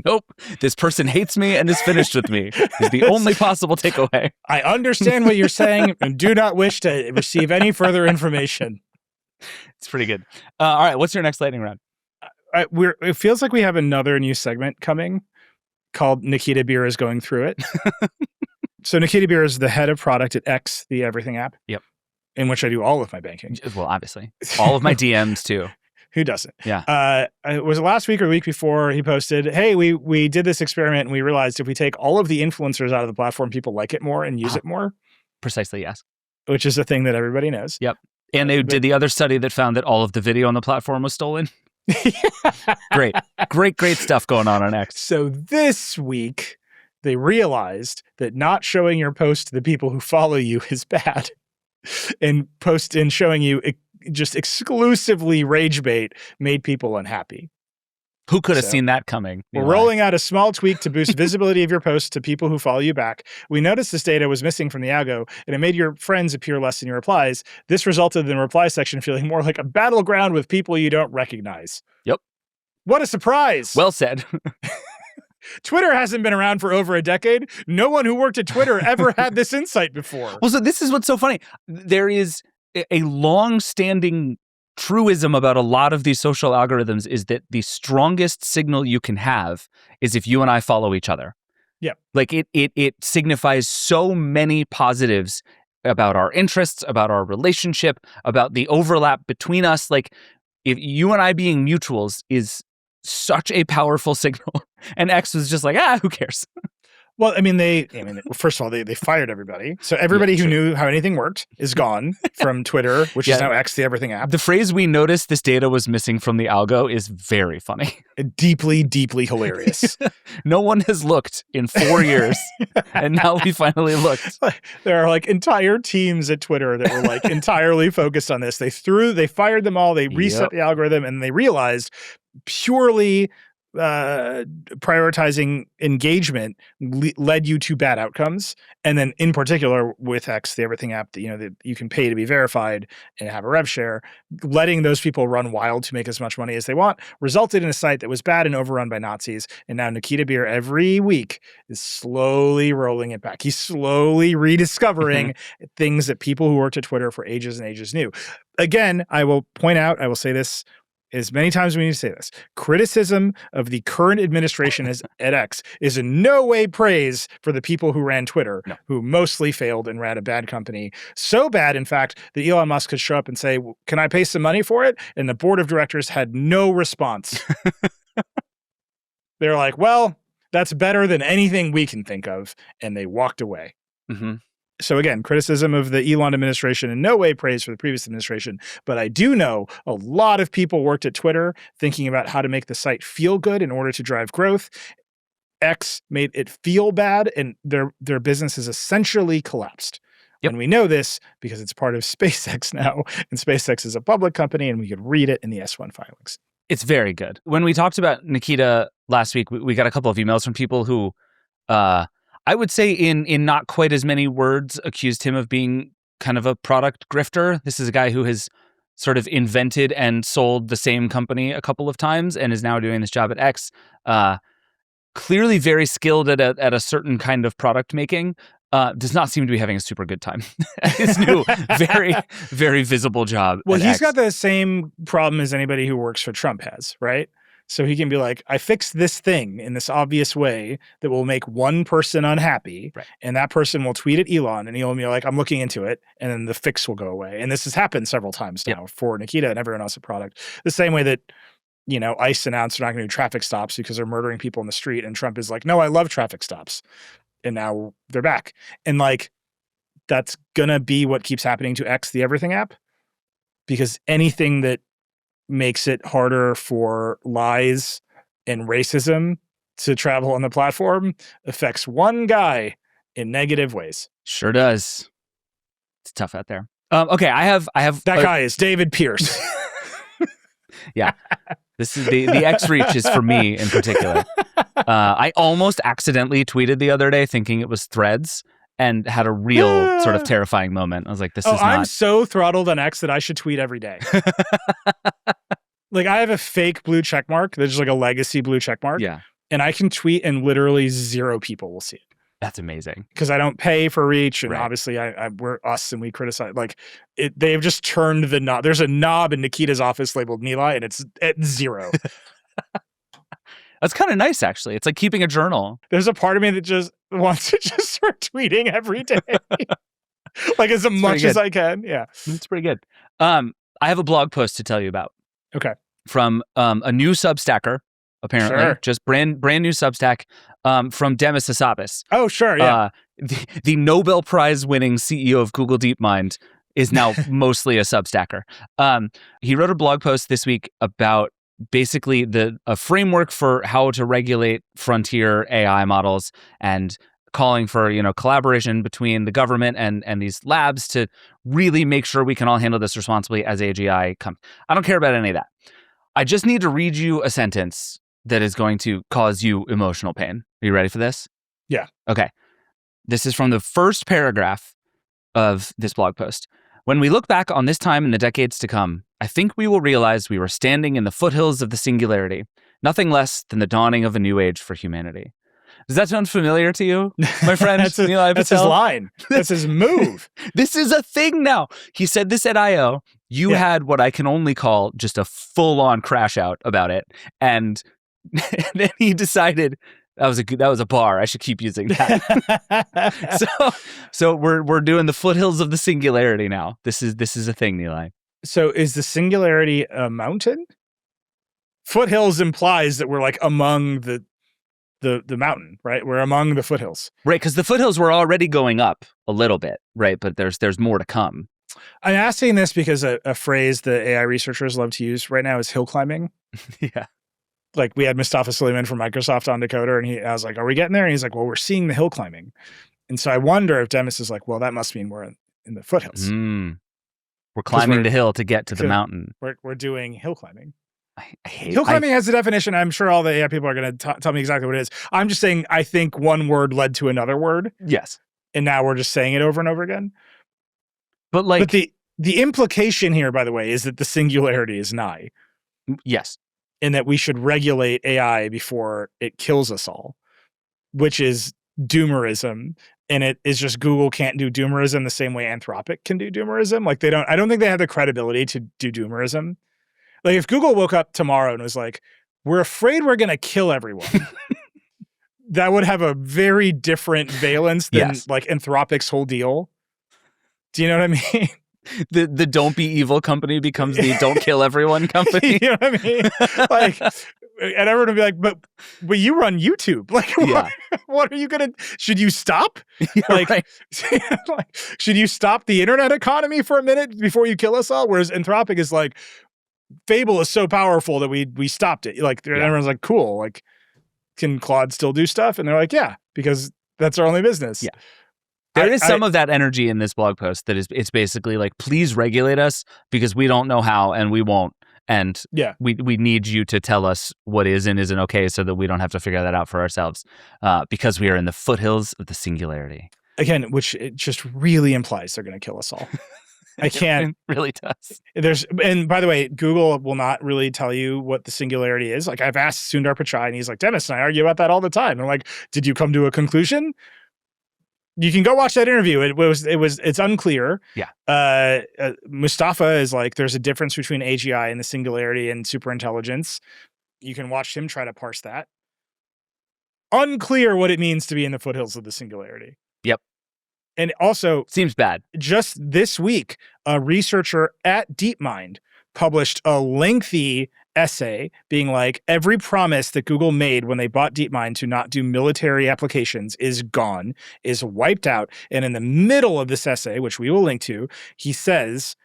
Nope. This person hates me and is finished with me is the only possible takeaway. I understand what you're saying and do not wish to receive any further information. It's pretty good. All right. What's your next lightning round? It feels like we have another new segment coming called Nikita Beer is Going Through It. So Nikita Beer is the head of product at X, the everything app. Yep. In which I do all of my banking. Well, obviously. All of my DMs, too. Who doesn't? Yeah. Was it last week or the week before he posted, hey, we did this experiment and we realized if we take all of the influencers out of the platform, people like it more and use it more. Precisely, yes. which is a thing that everybody knows. Yep. And they did the other study that found that all of the video on the platform was stolen. Great stuff going on X. So this week, they realized that not showing your post to the people who follow you is bad. And showing you just exclusively rage bait made people unhappy. Who could have seen that coming? We're rolling out a small tweak to boost visibility of your posts to people who follow you back. We noticed this data was missing from the algo, and it made your friends appear less in your replies. This resulted in the reply section feeling more like a battleground with people you don't recognize. Yep. What a surprise. Well said. Twitter hasn't been around for over a decade. No one who worked at Twitter ever had this insight before. Well, so this is what's so funny. There is a long-standing truism about a lot of these social algorithms is that the strongest signal you can have is if you and I follow each other. Yeah. Like it signifies so many positives about our interests, about our relationship, about the overlap between us. Like if you and I being mutuals is such a powerful signal. And X was just like, who cares? Well, first of all, they fired everybody. So everybody who knew how anything worked is gone from Twitter, which is now X, the everything app. The phrase "we noticed this data was missing from the algo" is very funny. Deeply, deeply hilarious. No one has looked in 4 years, and now we finally looked. There are like entire teams at Twitter that were like entirely focused on this. They fired them all. They reset the algorithm, and they realized purely prioritizing engagement led you to bad outcomes. And then in particular with X, the everything app that you can pay to be verified and have a rev share, letting those people run wild to make as much money as they want resulted in a site that was bad and overrun by Nazis. And now Nikita Beer every week is slowly rolling it back. He's slowly rediscovering things that people who worked at Twitter for ages and ages knew. Again, I will say this as many times as we need to say this. Criticism of the current administration at X is in no way praise for the people who ran Twitter, who mostly failed and ran a bad company. So bad, in fact, that Elon Musk could show up and say, "Can I pay some money for it?" And the board of directors had no response. They're like, "Well, that's better than anything we can think of." And they walked away. Mm-hmm. So again, criticism of the Elon administration in no way praise for the previous administration. But I do know a lot of people worked at Twitter thinking about how to make the site feel good in order to drive growth. X made it feel bad, and their business has essentially collapsed. Yep. And we know this because it's part of SpaceX now, and SpaceX is a public company, and we could read it in the S-1 filings. It's very good. When we talked about Nikita last week, we got a couple of emails from people who I would say in not quite as many words accused him of being kind of a product grifter. This is a guy who has sort of invented and sold the same company a couple of times and is now doing this job at X. Clearly very skilled at a certain kind of product making. Does not seem to be having a super good time. His new, very, very visible job. Well, he's X. got the same problem as anybody who works for Trump has, right? So he can be like, I fixed this thing in this obvious way that will make one person unhappy. Right. And that person will tweet at Elon and Elon will be like, I'm looking into it. And then the fix will go away. And this has happened several times now for Nikita and everyone else at Product. The same way that, ICE announced they're not going to do traffic stops because they're murdering people in the street. And Trump is like, no, I love traffic stops. And now they're back. And like, that's going to be what keeps happening to X, the everything app. Because anything that makes it harder for lies and racism to travel on the platform affects one guy in negative ways. Sure does. It's tough out there. Okay, I have that guy is David Pierce. Yeah. This is the X reach is for me in particular. I almost accidentally tweeted the other day thinking it was Threads and had a real sort of terrifying moment. I was like, this is not... I'm so throttled on X that I should tweet every day. Like, I have a fake blue check mark. There's just like a legacy blue check mark. Yeah. And I can tweet and literally 0 people will see it. That's amazing. Because I don't pay for reach. And right. obviously we're us and we criticize. Like, they've just turned the knob. There's a knob in Nikita's office labeled Nilay and it's at 0. That's kind of nice, actually. It's like keeping a journal. There's a part of me that just wants to just start tweeting every day. Like as much as I can. Yeah. It's pretty good. I have a blog post to tell you about. Okay. From a new Substacker apparently. Sure. Just brand new Substack from Demis Hassabis. Oh, sure, yeah. The Nobel Prize winning CEO of Google DeepMind is now mostly a Substacker. He wrote a blog post this week about basically a framework for how to regulate frontier AI models and calling for collaboration between the government and these labs to really make sure we can all handle this responsibly as AGI comes. I don't care about any of that. I just need to read you a sentence that is going to cause you emotional pain. Are you ready for this? Yeah. Okay. This is from the first paragraph of this blog post. When we look back on this time in the decades to come, I think we will realize we were standing in the foothills of the Singularity, nothing less than the dawning of a new age for humanity. Does that sound familiar to you, my friend? That's his line. That's his move. This is a thing now. He said this at I.O. You had what I can only call just a full-on crash out about it. And then he decided that was a bar. I should keep using that. so we're doing the foothills of the Singularity now. This is a thing, Nilay. So is the Singularity a mountain? Foothills implies that we're like among the mountain, right? We're among the foothills. Right, because the foothills were already going up a little bit, right? But there's more to come. I'm asking this because a phrase that AI researchers love to use right now is hill climbing. Yeah. Like we had Mustafa Suleyman from Microsoft on Decoder, and I was like, are we getting there? And he's like, well, we're seeing the hill climbing. And so I wonder if Demis is like, well, that must mean we're in the foothills. We're climbing the hill to get to the mountain. We're doing hill climbing. I hate hill climbing has a definition. I'm sure all the AI people are going to tell me exactly what it is. I'm just saying, I think one word led to another word. Yes. And now we're just saying it over and over again. But the implication here, by the way, is that the Singularity is nigh. Yes. And that we should regulate AI before it kills us all, which is doomerism. And it is just Google can't do doomerism the same way Anthropic can do doomerism. Like I don't think they have the credibility to do doomerism. Like if Google woke up tomorrow and was like, we're afraid we're going to kill everyone, that would have a very different valence than like Anthropic's whole deal. Do you know what I mean? The don't be evil company becomes the don't kill everyone company. You know what I mean? Like, and everyone would be like, but you run YouTube. Like, what are you going to, should you stop? Like, right. Like, should you stop the internet economy for a minute before you kill us all? Whereas Anthropic is like, Fable is so powerful that we stopped it. Like, everyone's like, cool. Like, can Claude still do stuff? And they're like, yeah, because that's our only business. Yeah. There is some of that energy in this blog post that it's basically like, please regulate us because we don't know how and we won't. And we need you to tell us what is and isn't okay so that we don't have to figure that out for ourselves because we are in the foothills of the Singularity. Again, which it just really implies they're going to kill us all. I can't. It really does. And by the way, Google will not really tell you what the Singularity is. Like I've asked Sundar Pichai and he's like, Demis and I argue about that all the time. And I'm like, did you come to a conclusion? You can go watch that interview. It's unclear. Yeah. Mustafa is like, there's a difference between AGI and the Singularity and superintelligence. You can watch him try to parse that. Unclear what it means to be in the foothills of the Singularity. Yep. And also seems bad. Just this week, a researcher at DeepMind published a lengthy essay being like, every promise that Google made when they bought DeepMind to not do military applications is gone, is wiped out. And in the middle of this essay, which we will link to, he says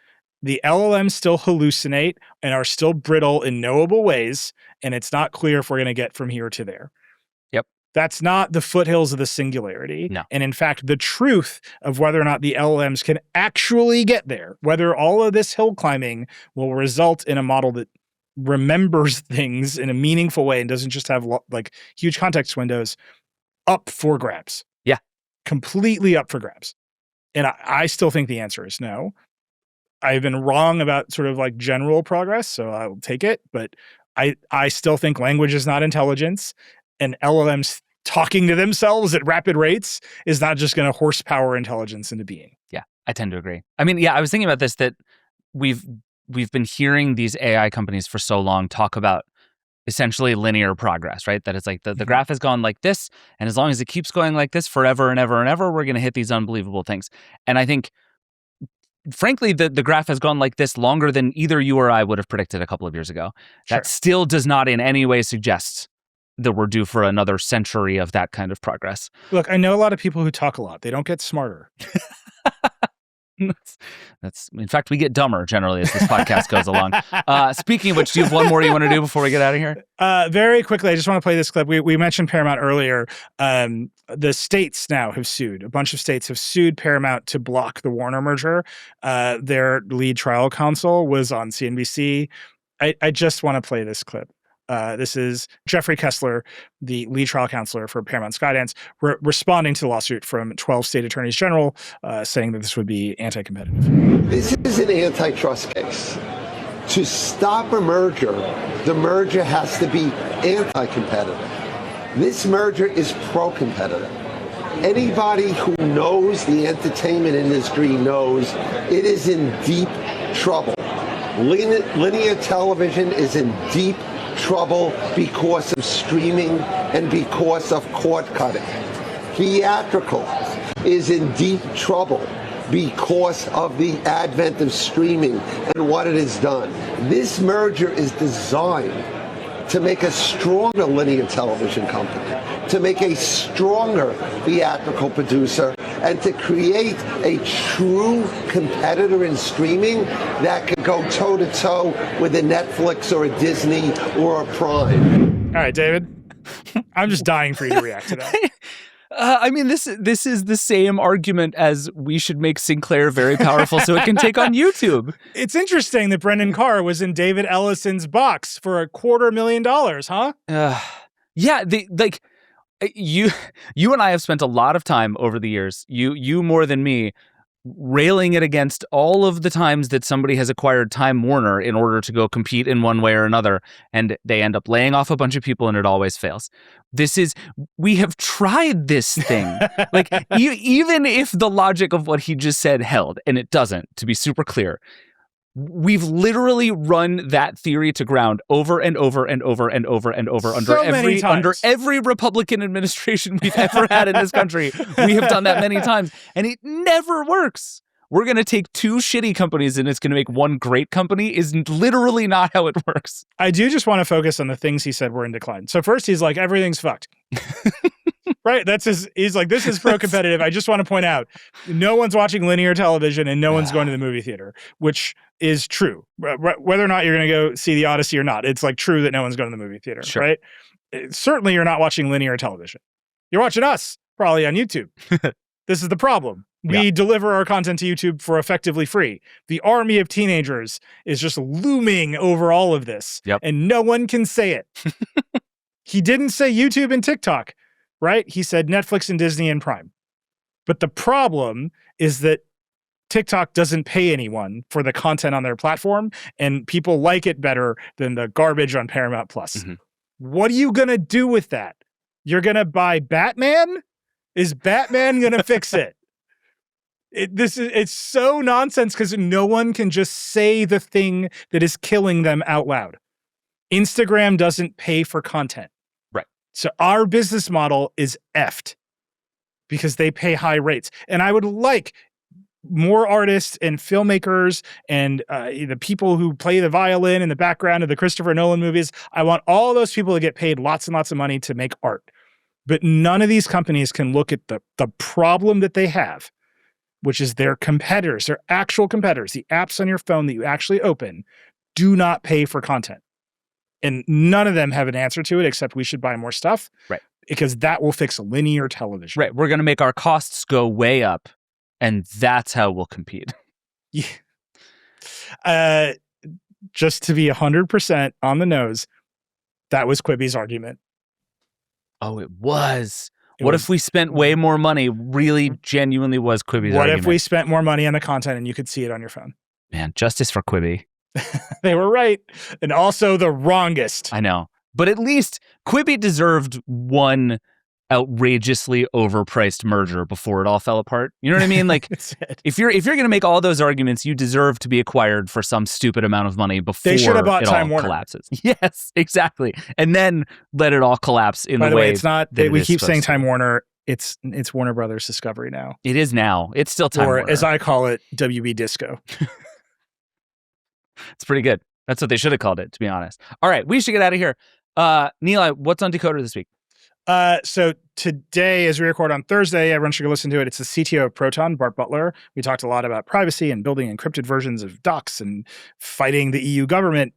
the LLMs still hallucinate and are still brittle in knowable ways, and it's not clear if we're going to get from here to there. Yep. That's not the foothills of the Singularity. No. And in fact, the truth of whether or not the LLMs can actually get there, whether all of this hill climbing will result in a model that remembers things in a meaningful way and doesn't just have like huge context windows, up for grabs. Yeah. Completely up for grabs. And I still think the answer is no. I've been wrong about sort of like general progress, so I will take it. But I still think language is not intelligence, and LLMs talking to themselves at rapid rates is not just going to horsepower intelligence into being. Yeah, I tend to agree. I mean, yeah, I was thinking about this, that we've been hearing these AI companies for so long talk about essentially linear progress, right? That it's like the graph has gone like this, and as long as it keeps going like this forever and ever and ever, we're going to hit these unbelievable things. And I think frankly, the graph has gone like this longer than either you or I would have predicted a couple of years ago. Sure. That still does not in any way suggest that we're due for another century of that kind of progress. Look, I know a lot of people who talk a lot. They don't get smarter. That's in fact, we get dumber generally as this podcast goes along. Speaking of which, do you have one more you want to do before we get out of here? Very quickly, I just want to play this clip. We mentioned Paramount earlier. The states now have sued. A bunch of states have sued Paramount to block the Warner merger. Their lead trial counsel was on CNBC. I just want to play this clip. This is Jeffrey Kessler, the lead trial counselor for Paramount Skydance, responding to the lawsuit from 12 state attorneys general, saying that this would be anti-competitive. This is an antitrust case. To stop a merger, the merger has to be anti-competitive. This merger is pro-competitive. Anybody who knows the entertainment industry knows it is in deep trouble. Linear television is in deep trouble because of streaming and because of cord cutting. Theatrical is in deep trouble because of the advent of streaming and what it has done. This merger is designed to make a stronger linear television company, to make a stronger theatrical producer, and to create a true competitor in streaming that could go toe-to-toe with a Netflix or a Disney or a Prime. All right, David. I'm just dying for you to react to that. I mean, this is the same argument as we should make Sinclair very powerful so it can take on YouTube. It's interesting that Brendan Carr was in David Ellison's box for $250,000, huh? Yeah, you and I have spent a lot of time over the years, you more than me, railing it against all of the times that somebody has acquired Time Warner in order to go compete in one way or another, and they end up laying off a bunch of people and it always fails. We have tried this thing. Like, even if the logic of what he just said held, and it doesn't, to be super clear, we've literally run that theory to ground over and over and over and over and over under every Republican administration we've ever had in this country. We have done that many times, and it never works. We're going to take two shitty companies and it's going to make one great company is literally not how it works. I do just want to focus on the things he said were in decline. So first, he's like, everything's fucked. Right? He's like, this is pro-competitive. I just want to point out, no one's watching linear television and no one's going to the movie theater, which is true. Whether or not you're going to go see The Odyssey or not, it's like true that no one's going to the movie theater, sure. Right? Certainly you're not watching linear television. You're watching us, probably on YouTube. This is the problem. We deliver our content to YouTube for effectively free. The army of teenagers is just looming over all of this, and no one can say it. He didn't say YouTube and TikTok, right? He said Netflix and Disney and Prime. But the problem is that TikTok doesn't pay anyone for the content on their platform, and people like it better than the garbage on Paramount Plus. Mm-hmm. What are you going to do with that? You're going to buy Batman? Is Batman going to fix it? It's so nonsense because no one can just say the thing that is killing them out loud. Instagram doesn't pay for content. Right. So our business model is effed because they pay high rates. And I would like more artists and filmmakers and the people who play the violin in the background of the Christopher Nolan movies. I want all those people to get paid lots and lots of money to make art. But none of these companies can look at the problem that they have, which is their competitors, their actual competitors, the apps on your phone that you actually open, do not pay for content. And none of them have an answer to it except we should buy more stuff. Right. Because that will fix linear television. Right. We're going to make our costs go way up, and that's how we'll compete. Yeah. Just to be 100% on the nose, that was Quibi's argument. Oh, it was. What if we spent way more money? Really, genuinely was Quibi's argument. What if we spent more money on the content and you could see it on your phone? Man, justice for Quibi. They were right. And also the wrongest. I know. But at least Quibi deserved one outrageously overpriced merger before it all fell apart. You know what I mean? Like, if you're going to make all those arguments, you deserve to be acquired for some stupid amount of money before they should have bought it Time all Warner. Collapses. Yes, exactly. And then let it all collapse in By the way it's not. We keep saying Time Warner. It's Warner Brothers Discovery now. It is now. It's still Time Or Warner. as I call it, WB Disco. It's pretty good. That's what they should have called it, to be honest. All right, we should get out of here. Nilay, what's on Decoder this week? So today, as we record on Thursday, everyone should go listen to it. It's the CTO of Proton, Bart Butler. We talked a lot about privacy and building encrypted versions of docs and fighting the EU government.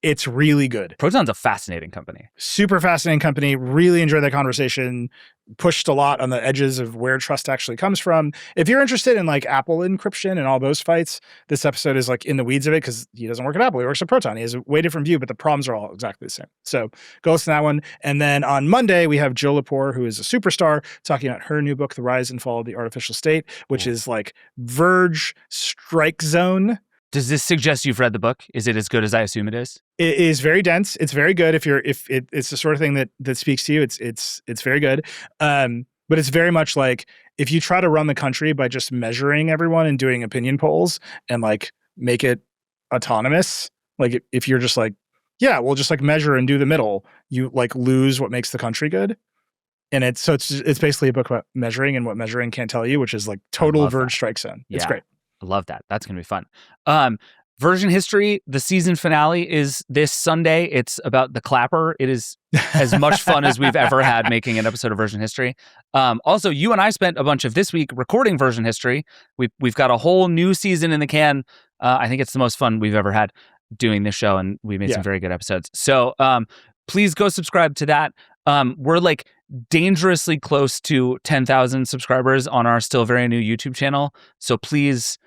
It's really good. Proton's a fascinating company. Super fascinating company. Really enjoyed that conversation. Pushed a lot on the edges of where trust actually comes from. If you're interested in like Apple encryption and all those fights, this episode is like in the weeds of it because he doesn't work at Apple. He works at Proton. He has a way different view, but the problems are all exactly the same. So go listen to that one. And then on Monday, we have Jill Lepore, who is a superstar, talking about her new book, The Rise and Fall of the Artificial State, which is like Verge strike zone. Does this suggest you've read the book? Is it as good as I assume it is? It is very dense. It's very good. If it's the sort of thing that speaks to you, it's very good. But it's very much like if you try to run the country by just measuring everyone and doing opinion polls and like make it autonomous, like if you're just like, yeah, we'll just like measure and do the middle, you like lose what makes the country good. And it's basically a book about measuring and what measuring can't tell you, which is like total Verge strike zone. It's great. I love that. That's going to be fun. Version History, the season finale is this Sunday. It's about the clapper. It is as much fun as we've ever had making an episode of Version History. Also, you and I spent a bunch of this week recording Version History. We've got a whole new season in the can. I think it's the most fun we've ever had doing this show, and we made some very good episodes. So please go subscribe to that. We're like dangerously close to 10,000 subscribers on our still very new YouTube channel. So please,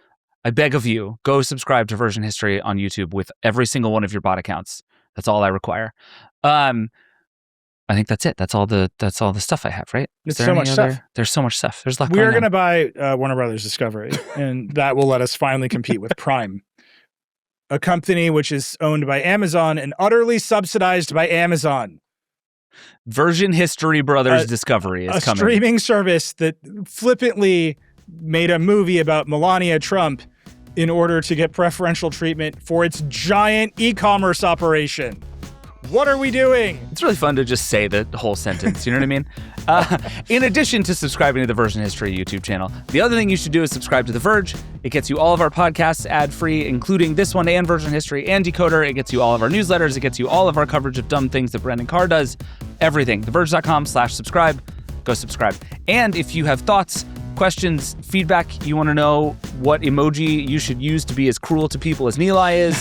I beg of you, go subscribe to Version History on YouTube with every single one of your bot accounts. That's all I require. I think that's it. That's all the stuff I have, right? It's so much stuff. There's so much stuff. There's a lot We going are going to on. buy Warner Brothers Discovery, and that will let us finally compete with Prime, a company which is owned by Amazon and utterly subsidized by Amazon. Version History Brothers Discovery is coming. A streaming service that flippantly made a movie about Melania Trump in order to get preferential treatment for its giant e-commerce operation. What are we doing? It's really fun to just say the whole sentence. You know what I mean? In addition to subscribing to the Version History YouTube channel, the other thing you should do is subscribe to The Verge. It gets you all of our podcasts ad-free, including this one and Version History and Decoder. It gets you all of our newsletters. It gets you all of our coverage of dumb things that Brendan Carr does. Everything. TheVerge.com/subscribe. Go subscribe. And if you have thoughts, questions, feedback, you want to know what emoji you should use to be as cruel to people as Nilay is,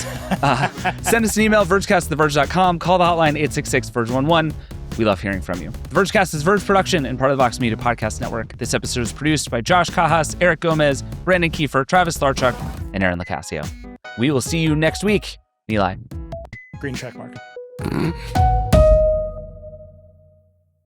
send us an email, vergecast@theverge.com. Call the hotline 866-VERGE11. We love hearing from you. The Vergecast is Verge production and part of the Vox Media Podcast Network. This episode is produced by Josh Kajas, Eric Gomez, Brandon Kiefer, Travis Larchuk, and Aaron LaCasio. We will see you next week. Nilay. Green check mark.